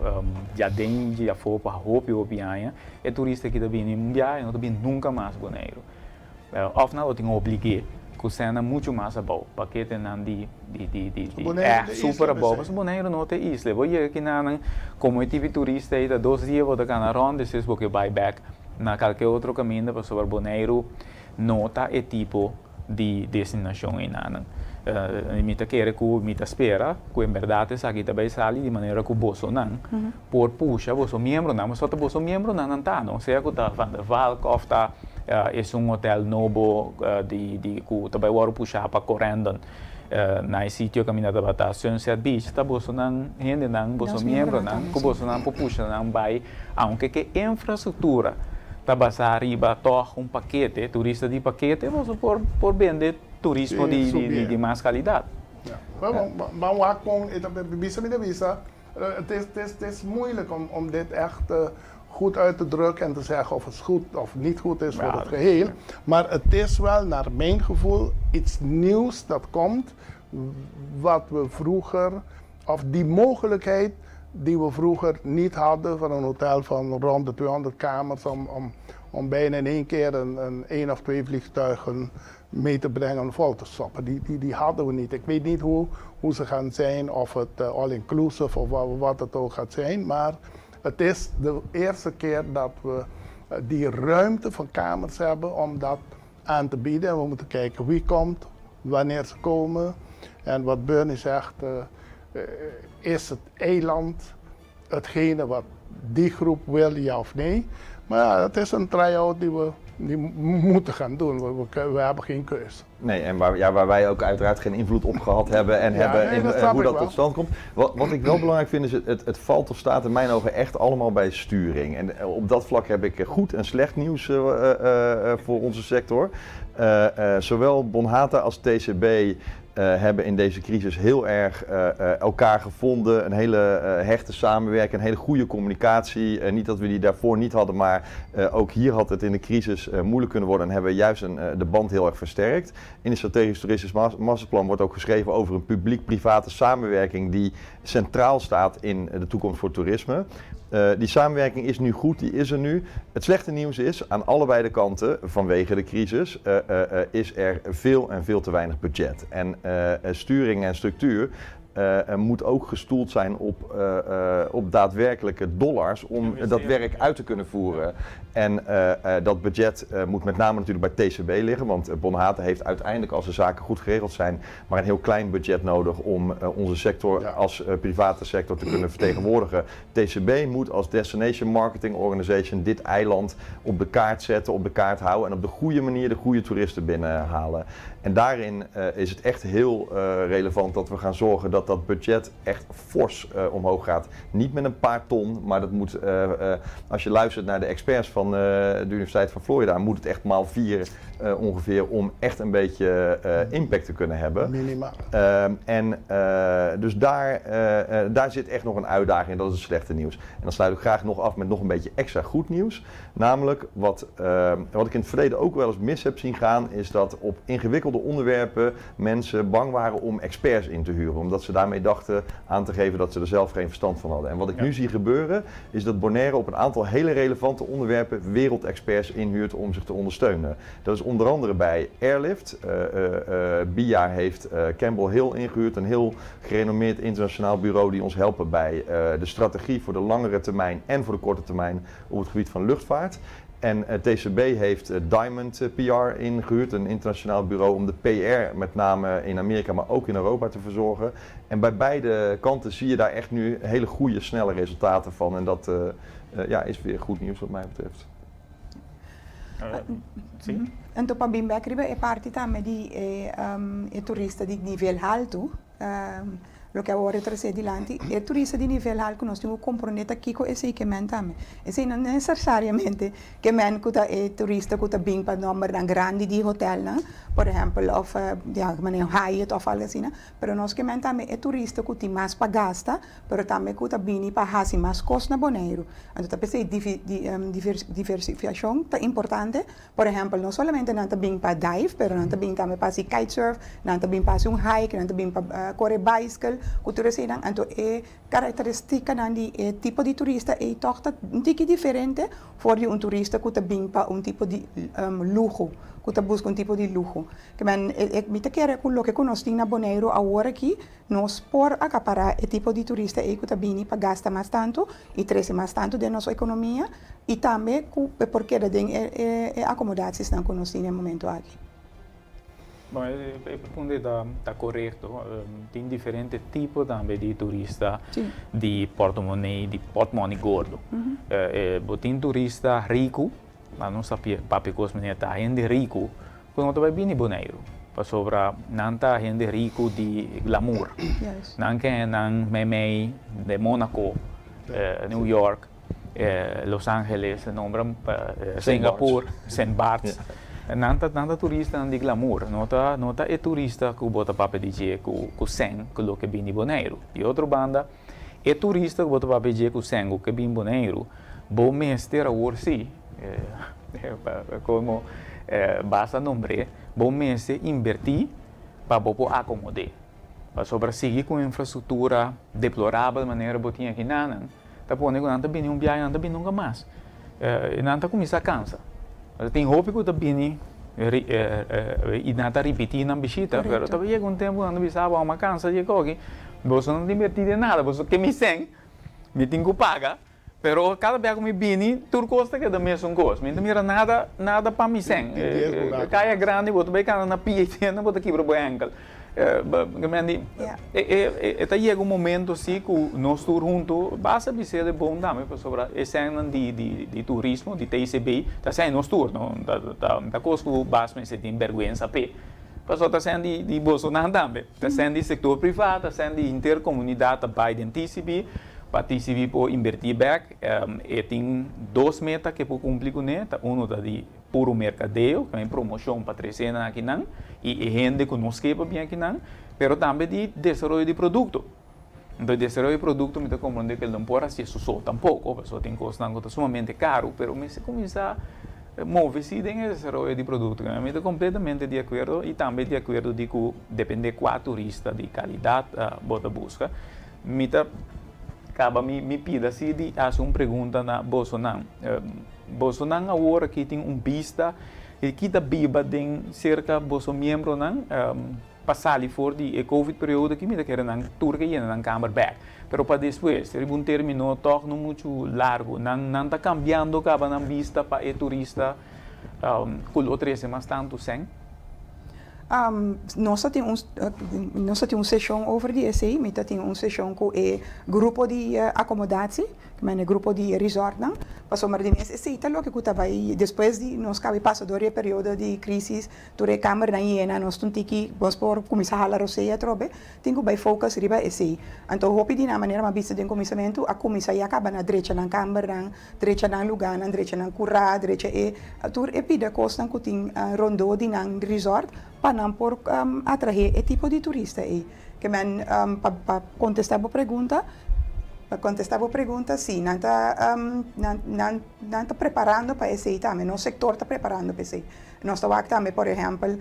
já dentro já foi para roupa e viagem, é turista que está vindo em viagem, não está vindo nunca mais Bonaire. Afinal, eu tenho obrigado. Cena muito mais bom, paquete super bom, mas Bonaire não tem isla. Vou ir aqui como eu tive turista aí 2 dias vou dar na ronda, depois vou buy back na qualquer outro caminho para sobre Bonaire não tá é tipo de destinação aí não. Me tá querer que me tá espera, que em verdade essa aqui também sai de maneira que o bolso não, por puxa bolso membro não, mas só bolso membro não tá, não sei que tá Van der Valk ou tá é hotel novo que também vou puxar para correndo na sítio caminhada para Sunset Beach, tá bolso não, gente não, bolso membro não, que bolso não puxa não vai, aunque que infraestrutura tá passar arriba torre paquete, turista de paquete, você por vender turismo de mais qualidade. Vamos lá com visa. Het is moeilijk om dit echt goed uit te drukken en te zeggen of het goed of niet goed is voor het geheel. Maar het is wel, naar mijn gevoel, iets nieuws dat komt, wat we vroeger, of die mogelijkheid die we vroeger niet hadden van een hotel van rond de 200 kamers om bijna in één keer een 1 of 2 vliegtuigen mee te brengen en vol te stoppen. Die hadden we niet. Ik weet niet hoe ze gaan zijn, of het all-inclusive of wat het ook gaat zijn, maar het is de eerste keer dat we die ruimte van kamers hebben om dat aan te bieden. En we moeten kijken wie komt, wanneer ze komen. En wat Bernie zegt, is het eiland hetgene wat die groep wil, ja of nee. Maar ja, het is een try-out die we die moeten gaan doen. We hebben geen keus. Nee, en waar wij ook uiteraard geen invloed op gehad hebben en hoe dat tot stand komt. Wat ik wel belangrijk vind is, het valt of staat in mijn ogen echt allemaal bij sturing. En op dat vlak heb ik goed en slecht nieuws voor onze sector. Zowel Bonhata als TCB hebben in deze crisis heel erg elkaar gevonden, een hele hechte samenwerking, een hele goede communicatie. Niet dat we die daarvoor niet hadden, maar ook hier had het in de crisis moeilijk kunnen worden en hebben we juist de band heel erg versterkt. In het strategisch toeristisch masterplan wordt ook geschreven over een publiek-private samenwerking die centraal staat in de toekomst voor toerisme. Die samenwerking is nu goed, die is er nu. Het slechte nieuws is, aan allebei de kanten, vanwege de crisis, is er veel en veel te weinig budget. En sturing en structuur moet ook gestoeld zijn op daadwerkelijke dollars om dat werk uit te kunnen voeren. En dat budget moet met name natuurlijk bij TCB liggen, want Bonhata heeft uiteindelijk, als de zaken goed geregeld zijn, maar een heel klein budget nodig om onze sector als private sector te kunnen vertegenwoordigen. TCB moet als Destination Marketing Organization dit eiland op de kaart zetten, op de kaart houden en op de goede manier de goede toeristen binnenhalen. En daarin is het echt heel relevant dat we gaan zorgen dat dat budget echt fors omhoog gaat. Niet met een paar ton, maar dat moet, als je luistert naar de experts van de Universiteit van Florida, moet het echt x4 ongeveer om echt een beetje impact te kunnen hebben. Minimaal. Dus daar zit echt nog een uitdaging en dat is het slechte nieuws. En dan sluit ik graag nog af met nog een beetje extra goed nieuws. Namelijk, wat ik in het verleden ook wel eens mis heb zien gaan, is dat op ingewikkelde onderwerpen mensen bang waren om experts in te huren. Omdat ze daarmee dachten aan te geven dat ze er zelf geen verstand van hadden. En wat ik nu zie gebeuren, is dat Bonaire op een aantal hele relevante onderwerpen wereldexperts inhuurt om zich te ondersteunen. Dat is onder andere bij Airlift. BIA heeft Campbell Hill ingehuurd, een heel gerenommeerd internationaal bureau die ons helpen bij de strategie voor de langere termijn en voor de korte termijn op het gebied van luchtvaart. En TCB heeft Diamond PR ingehuurd, een internationaal bureau om de PR met name in Amerika, maar ook in Europa te verzorgen. En bij beide kanten zie je daar echt nu hele goede, snelle resultaten van. En dat is weer goed nieuws wat mij betreft. Então, para bem bekribe é parte também de turista de nível alto. Lo que agora trazer dilante é turista de nível alto, nós temos que compreender aqui com esse equipamento também. Esse não necessariamente que men kuta é turista kuta bem para número dan grande de hotel, né? Por exemplo, of maneira Hyatt of algo assim, né? Pero nós que men também é turista kuta mais para gasta, pero também kuta bem para hasi mais cost na Bonaire. Então, tá pensei diversificação tá importante. Por exemplo, não somente não tá bem para dive, pero não tá bem também para kitesurf, não tá bem para hike, não tá bem para correr bicycle. Cultura sedang, então é característica de tipo de turista é toch um tique diferente voor je turista que bem para tipo de luxo, que busca tipo de luxo. Que men me te quero com o que nós temos na Bonaire agora aqui, nós por acaparar o tipo de turista é que bem para gastar mais tanto e trazer mais tanto de nossa economia e também porque tem acomodações que nós temos no momento aqui. Bom, il punto è corretto, tem differenti tipi também di turista di portemonnee gordo. Tem turista rico, ma non sappiamo cosa è gente rico, quando vai bene in Bonaire. Pa sopra nanta gente rico di glamour, nanche nan memei de Monaco, New York, Los Angeles, Singapore, St. Bart's. Nanta turista di glamour, nota è turista che bota papà dice che sen quello che bini Bonaire. Di altra banda è turista che bota papà dice che sen che bini Bonaire. Bo mestiere ora sì, come basta nombre, bo mestiere inverti para bopo acomodare. Pa sobrasseguir com infraestrutura deplorável maneira botinha aqui nanan, tá pone que nanta bini viagem, nanta bini nunca mais. Nanta começa a cansa. Tem roupa que eu bini e nada repetir na visita, pero também chega tempo quando bisava uma cansa de coque, você não invertir de nada, você que me sem, me tem que pagar, pero cada vez que me bini, tudo custa que da mesma coisa, me mira nada para me sem, caia grande, você vai cair na pia, não pode quebrar o ankle. Chega um momento assim que nós todos juntos basta ser bom também sobre a cena de turismo, de TCB, está sendo nós todos, não? Da coisa que basta se tem vergonha pé. Passou está sendo de Bolsonaro também, está sendo de sector privado, está sendo de intercomunidade para de TCB, para TCB por invertir back, e tem 2 metas que por cumprir com ele, um é de puro mercadeio, que é promoção para crescer aqui não, e gente que nos quepa bem aqui não, mas também de desenvolvimento de produto. Então, desenvolvimento de produto, me compreende que ele não pode ser só tampoco, a pessoa tem custos sumamente caro, mas se começar a mover-se em desenvolvimento de produto, eu estou completamente de acordo e também de acordo de que depende de qual turista de qualidade bota busca. Me pida se de fazer uma pergunta na Bolsonaro. Bolsonaro agora que tem vista e que está viva de cerca de seus membros passar fora de Covid período que me quer na turca e na câmara back. Pero para depois, se um termino toque não muito largo, não está cambiando cada na vista para o turista com outras mais tanto sem. Nós temos uma sessão over de ECI, mas temos uma sessão com o grupo de acomodatie, que é o grupo de resort, para somar de mês. ECI está louco que estava aí, depois de nós que passamos o período de crise, toda a câmara na hiena, nós temos que por começar a falar roceia, trobe, tem que focar riba ECI. Então, hope de na maneira mais vista de começamento, a comissão acaba na direita na câmara, direita na lugar, na direita na curra, direita tur e pida costa que tem rondo de na resort, para por atrair esse tipo de turista aí. Que para contestar a pergunta, sim, não está preparando para esse também, o setor está preparando para esse. Nós estamos também, por exemplo,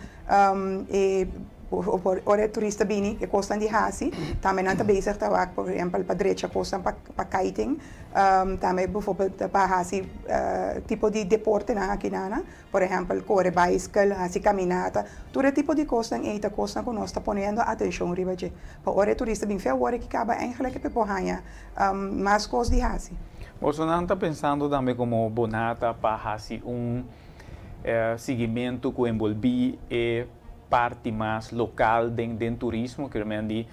o turista bini que costam de hasi, também não está bezig por exemplo, para direita costam para kiting, também para hasi tipo de deporte na aqui na, por exemplo, corre bicycle, hasi caminata, todo tipo de costam que nós está ponendo atenção riba je. Para o turista bem feio, que acaba eigenlijk que porranha mais coisas de hasi. Bolsonaro está pensando também como bonata para hasi seguimento que envolve parte mais local do turismo, que realmente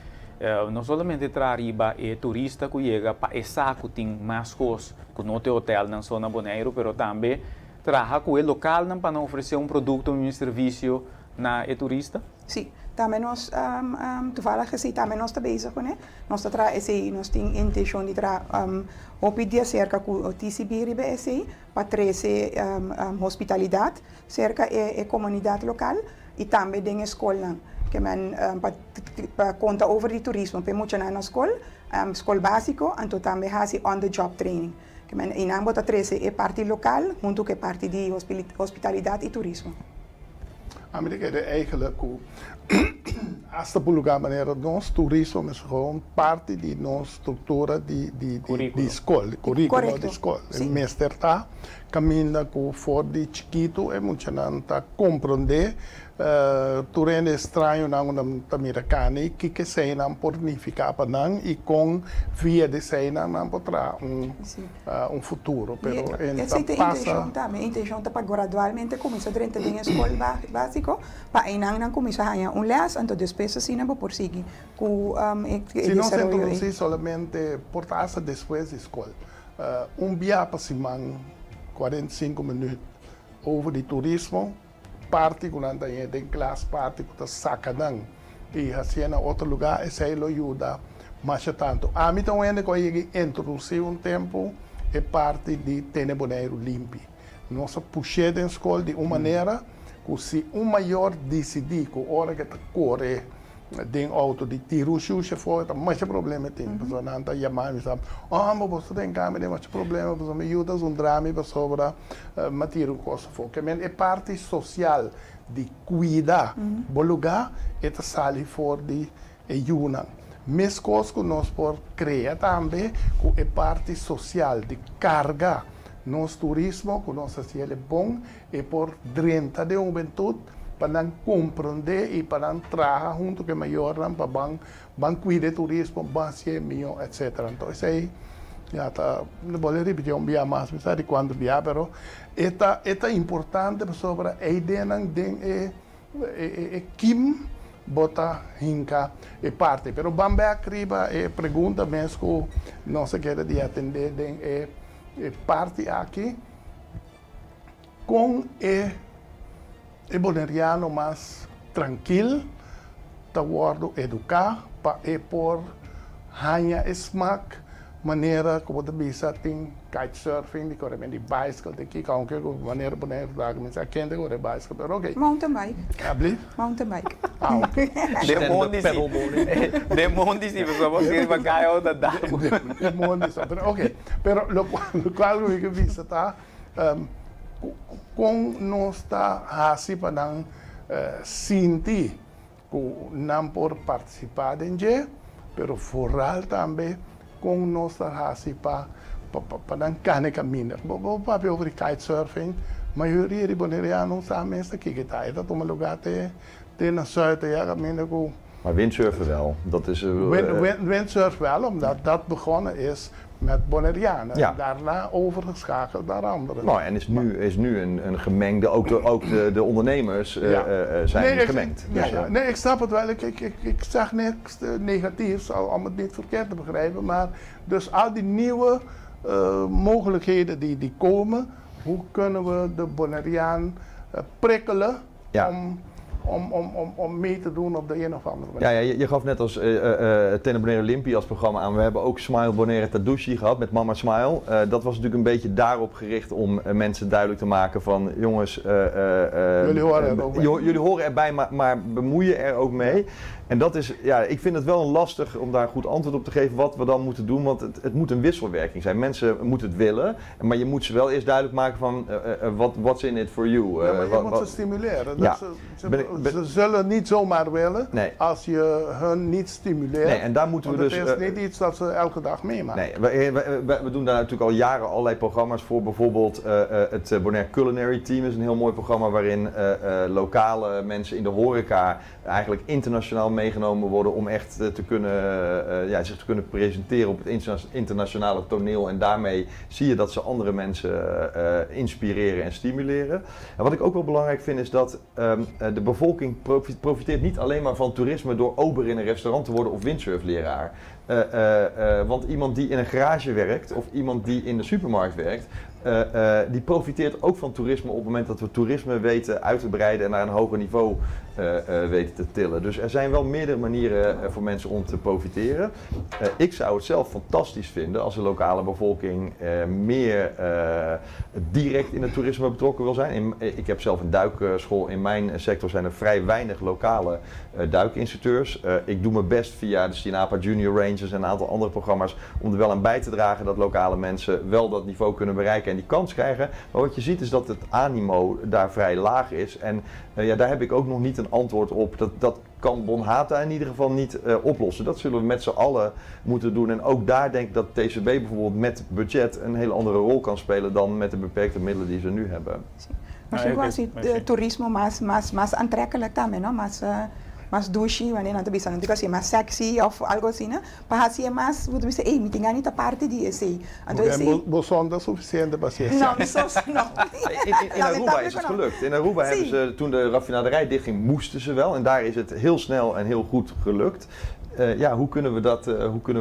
não somente arriba o turista que chega para essa que tem mais coisas que não tem hotel na zona Bonaire, mas também trabalha com o local para oferecer produto ou serviço na turista? Sim, também nós, tu fala que sim, também nós estamos bezig com ele, nós temos intenção de pedir cerca com o TCB riba esse, para trazer hospitalidade, cerca a comunidade local, e também tem escola, que para conta over de turismo, para muito na escola, escola básico, então também há on-the-job training. Que em ambos a trazer a parte local, junto com a parte de hospitalidade e turismo. A mim é eigenlijk hasta por lugar maneira nós turismo é gewoon parte de nossa estrutura de escola, currículo de escola. O mestre está caminhando com fora de chiquito e muito não está compreender turene estranho não americano e que sei não pornificar para não e com via de sei não poderá futuro. Pero essa intenção também, intenção para gradualmente começar dentro da escola básico para aí não começar a ganhar les, então depois assim não por seguir com se não se introduzir somente portar-se depois da escola. Dia para semana 45 minutos over de turismo, parte quando tem classe, parte que está sacando e assim em outro lugar, isso aí ajuda mais tanto. A mim também é que introduzir tempo é parte de ter Bonaire limpo. Nós puxamos a escola de uma maneira que se maior decidir que a hora que está corre den auto de tiro se fora, mas problema tem, pessoa não está chamando e sabe, mas você tem câmera, mas problema, você me ajuda drama para sobre matar o coisa fora, que é parte social de cuidar, bom lugar, é sair fora de ajuda. Mas coisas que nós podemos criar também, que é parte social de carga, nosso turismo, que nós fazemos bom, é por dentro da juventude, para compreender e para trabalhar junto com maior para cuidar do turismo, para ser melhor, etc. Então, isso aí, já está, não vou repetir dia mais, mas de quando dia, mas é importante sobre a ideia de Kim bota hinca e parte. Pero bambé criba e pergunta mesmo, não se quer de atender e parte aqui com e boneriano mais tranquilo, tá guardo educar para por hanha smaak maneira como de bisa tem kitesurfing, de correm de bicycle, de que com que maneira boneiro da que me kende o bicycle, pero okay. Mountain bike. Abli? Mountain bike. Ah, okay. Demondi sim, pessoal, você vai cair outra data. Demondi sim, pero okay. Pero lo qual que visa tá com nós tá assim para não sentir que não por participar em je, pero foral também com nós tá assim para não cane caminhar. Vou para over kitesurfing, maioria de bonerianos sabe essa que tá, é dat om lugar te na zuid ja caminhar com. Maar windsurfen wel, dat is... Windsurfen wel, omdat dat begonnen is met Bonaireanen. Ja. Daarna overgeschakeld naar anderen. Nou, en is nu een gemengde, ook de ondernemers zijn gemengd. Nee, ik snap het wel. Ik zeg niks negatiefs, om het niet verkeerd te begrijpen. Maar dus al die nieuwe mogelijkheden die komen, hoe kunnen we de Bonaireaan prikkelen om mee te doen op de een of andere manier. Ja, je gaf net als Tene Bonaire Olympie als programma aan. We hebben ook Smile Bonaire Tadouchi gehad met Mama Smile. Dat was natuurlijk een beetje daarop gericht om mensen duidelijk te maken van jongens, jullie horen erbij, maar bemoeien er ook mee. En dat is, ja, ik vind het wel lastig om daar een goed antwoord op te geven wat we dan moeten doen, want het moet een wisselwerking zijn. Mensen moeten het willen, maar je moet ze wel eerst duidelijk maken van what's in it for you. Ja, maar je moet ze stimuleren. Ja. Ze zullen niet zomaar willen als je hun niet stimuleert. Nee, en daar moeten we dus. Het is niet iets dat ze elke dag meemaken. Nee, we doen daar natuurlijk al jaren allerlei programma's voor. Bijvoorbeeld het Bonaire Culinary Team is een heel mooi programma waarin lokale mensen in de horeca eigenlijk internationaal meegenomen worden om echt zich te kunnen presenteren op het internationale toneel. En daarmee zie je dat ze andere mensen inspireren en stimuleren. En wat ik ook wel belangrijk vind is dat de bevolking profiteert niet alleen maar van toerisme door ober in een restaurant te worden of windsurfleraar. Want iemand die in een garage werkt of iemand die in de supermarkt werkt, die profiteert ook van toerisme op het moment dat we toerisme weten uit te breiden en naar een hoger niveau weten te tillen. Dus er zijn wel meerdere manieren voor mensen om te profiteren. Ik zou het zelf fantastisch vinden als de lokale bevolking meer direct in het toerisme betrokken wil zijn. Ik heb zelf een duikschool. In mijn sector zijn er vrij weinig lokale duikinstructeurs. Ik doe mijn best via de Sinapa Junior Rangers en een aantal andere programma's om er wel aan bij te dragen dat lokale mensen wel dat niveau kunnen bereiken en die kans krijgen. Maar wat je ziet is dat het animo daar vrij laag is. En daar heb ik ook nog niet een antwoord op. Dat kan Bonhata in ieder geval niet oplossen. Dat zullen we met z'n allen moeten doen. En ook daar denk ik dat TCB bijvoorbeeld met budget een hele andere rol kan spelen dan met de beperkte middelen die ze nu hebben. Misschien was het toerisme más aantrekkelijk también, ¿no? Más douche, wanneer aan de bisa nanti más sexy of algo así, ¿no? Para así más, vou dizer, ei, me tenga nita parte de esse. Então Bosonda suficiente paciência. No, in Aruba is het gelukt. In Aruba hebben ze, toen de raffinaderij dichtging, moesten ze wel. En daar is het heel snel en heel goed gelukt. Hoe kunnen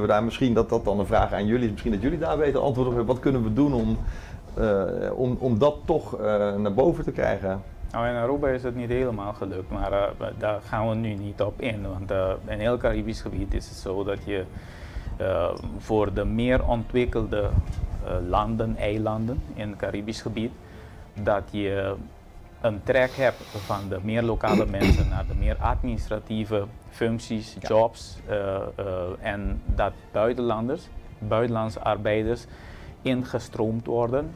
we daar, misschien dat dan een vraag aan jullie is, misschien dat jullie daar beter antwoord op hebben. Wat kunnen we doen om dat toch naar boven te krijgen? Nou, in Aruba is het niet helemaal gelukt, maar daar gaan we nu niet op in. Want in heel Caribisch gebied is het zo dat je voor de meer ontwikkelde eilanden in het Caribisch gebied, dat je een trek hebt van de meer lokale mensen naar de meer administratieve functies, jobs en dat buitenlandse arbeiders ingestroomd worden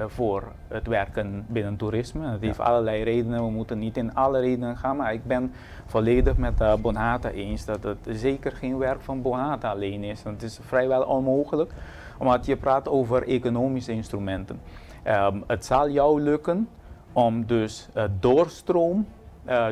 voor het werken binnen toerisme. Het heeft allerlei redenen, we moeten niet in alle redenen gaan, maar ik ben volledig met Bonhata eens dat het zeker geen werk van Bonhata alleen is. Want het is vrijwel onmogelijk, omdat je praat over economische instrumenten. Het zal jou lukken om dus doorstroom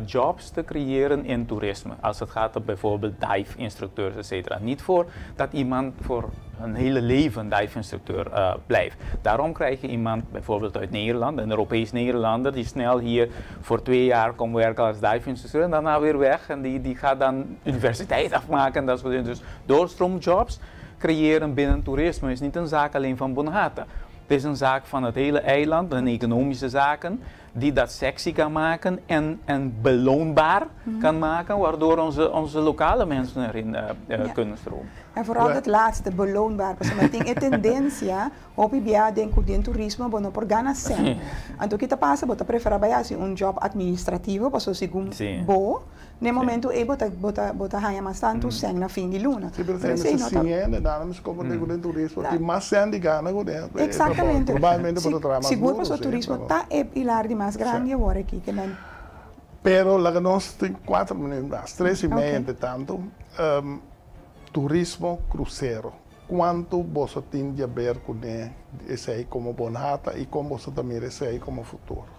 jobs te creëren in toerisme. Als het gaat om bijvoorbeeld dive-instructeurs, etc. Niet voor dat iemand voor een hele leven dive-instructeur blijft. Daarom krijg je iemand bijvoorbeeld uit Nederland, een Europees Nederlander, die snel hier voor 2 jaar komt werken als dive-instructeur en daarna weer weg en die gaat dan universiteit afmaken en dat soort dingen. Dus doorstroomjobs creëren binnen toerisme is niet een zaak alleen van Bonhata. Het is een zaak van het hele eiland, een economische zaken, die dat sexy kan maken en beloonbaar kan maken, waardoor onze lokale mensen erin kunnen stromen. En vooral het laatste, beloonbaar. Dus ik denk tendencia, op je denkt in toerisme, bono por ganas sen. En toen kita passa, bota prefera bij een job administrativo, paso según bo. Nee momento bota hanya mas tanto sen na fin di luna. Sí, pero nada más como de con turismo, que más sen di gana con él. Exactamente. Probablemente por otra más. Seguro paso turismo ta e pilar di más grande ahora aquí que men. Pero la que nos 4 minutos, 3 y media entre tanto. Turismo crucero. ¿Cuánto vos tiene a ver con ese como Bonhata y cómo vos también ese como futuro?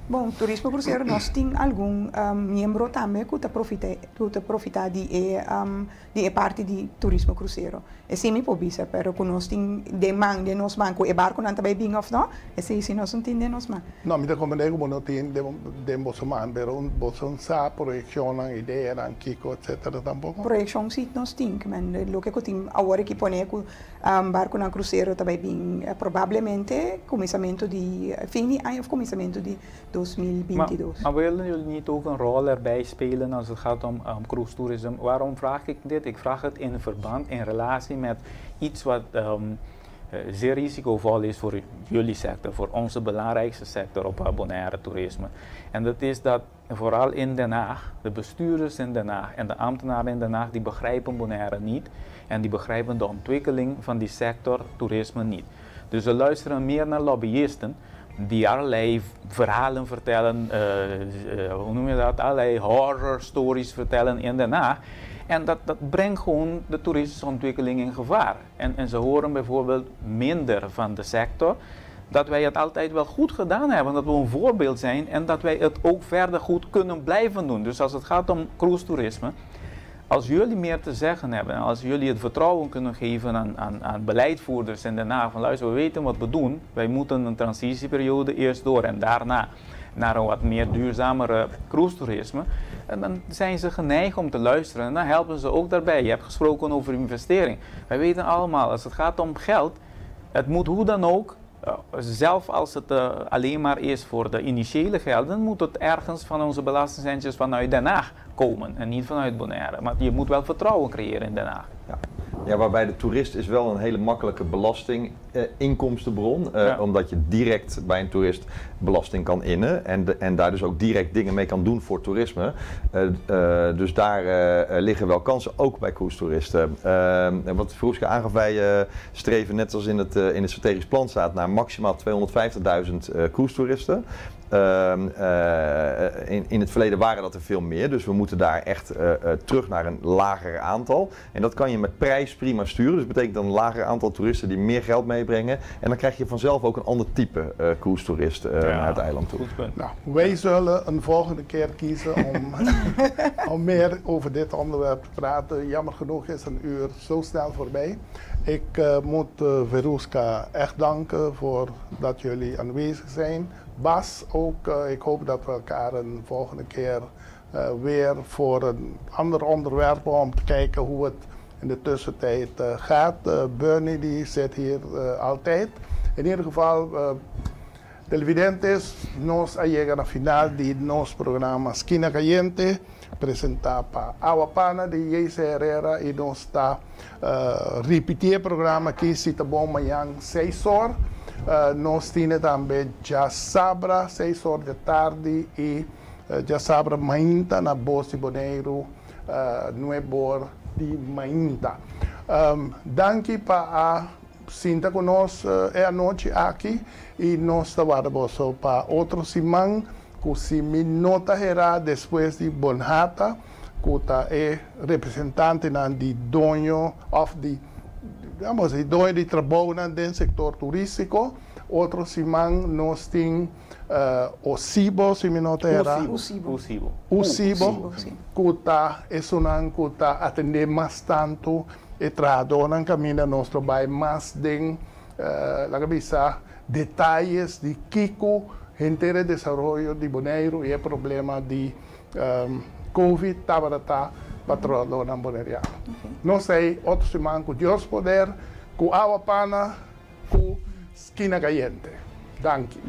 Bom, turismo cruzeiro nós tem algum membro também que profita de parte de turismo cruzeiro. É sim me pobisa, pero que nós tem demanda de nós banco e barco não também bem of não. É sim nós não tem de nós man. Não, me como nego não tem de nós man, pero nós não sabe projeção, ideia, kiko, etc. Tampouco. Projeção sim nós tem, mas lo que tem agora que pone que barco na cruzeiro também bem provavelmente começamento de fim de ano of começamento de 2022. Maar willen jullie niet ook een rol erbij spelen als het gaat om cruise tourism? Waarom vraag ik dit? Ik vraag het in verband, in relatie met iets wat zeer risicovol is voor jullie sector, voor onze belangrijkste sector op Bonaire toerisme. En dat is dat vooral in Den Haag, de bestuurders in Den Haag en de ambtenaren in Den Haag, die begrijpen Bonaire niet en die begrijpen de ontwikkeling van die sector toerisme niet. Dus ze luisteren meer naar lobbyisten die allerlei verhalen vertellen, hoe noem je dat, allerlei horror stories vertellen in Den Haag. En dat brengt gewoon de toeristische ontwikkeling in gevaar. En ze horen bijvoorbeeld minder van de sector, dat wij het altijd wel goed gedaan hebben, dat we een voorbeeld zijn en dat wij het ook verder goed kunnen blijven doen. Dus als het gaat om cruise toerisme, als jullie meer te zeggen hebben en als jullie het vertrouwen kunnen geven aan beleidvoerders in Den Haag, van luister, we weten wat we doen, wij moeten een transitieperiode eerst door en daarna naar een wat meer duurzamere cruise toerisme, en dan zijn ze geneigd om te luisteren en dan helpen ze ook daarbij. Je hebt gesproken over investering. Wij weten allemaal, als het gaat om geld, het moet hoe dan ook, zelf als het alleen maar is voor de initiële gelden, moet het ergens van onze belastingcentjes vanuit Den Haag komen en niet vanuit Bonaire. Maar je moet wel vertrouwen creëren in Den Haag. Ja, waarbij de toerist is wel een hele makkelijke belastinginkomstenbron, omdat je direct bij een toerist belasting kan innen en daar dus ook direct dingen mee kan doen voor toerisme. Dus daar liggen wel kansen, ook bij cruise-toeristen. Wat Veroeske aangaf, wij streven net als in het strategisch plan staat naar maximaal 250.000 cruise-toeristen. In het verleden waren dat er veel meer, dus we moeten daar echt terug naar een lager aantal. En dat kan je met prijs prima sturen, dus dat betekent dan een lager aantal toeristen die meer geld meebrengen. En dan krijg je vanzelf ook een ander type cruise-toerist naar het eiland toe. Nou, wij zullen een volgende keer kiezen om meer over dit onderwerp te praten. Jammer genoeg is een uur zo snel voorbij. Ik moet Veroeska echt danken voor dat jullie aanwezig zijn. Bas ook, ik hoop dat we elkaar een volgende keer weer voor een ander onderwerp om te kijken hoe het in de tussentijd gaat. Bernie die zit hier altijd. In ieder geval, televidentes, nos ha llegado a final de nos programa Esquina Caliente, presentado para Aguapana de Jesse Herrera y nos está repitiendo el programa aquí, si te bom mañana 6 horas. Nós temos também já sabra 6 horas da tarde e já sabra mainta na Bosse Bonaire 9 horas de mainta. Danke para sinta conosco a noite aqui e nós trabalhamos para outro semana que se me nota será depois de Bonhata, que é representante de dono of the digamos, de trabalho no sector turístico, outro simang nós tem Usibo, se me nota era. Usibo, kuta, esunan kuta atender mais tanto e tradonan caminho nós trabalho mais den la cabeça detalhes de Kiko, gente de desenvolvimento de Bonaire e problema de Covid, tabarata, patrão na Bonaire. Não sei, outro semana com Deus poder, com água pana, com esquina caliente. Danke.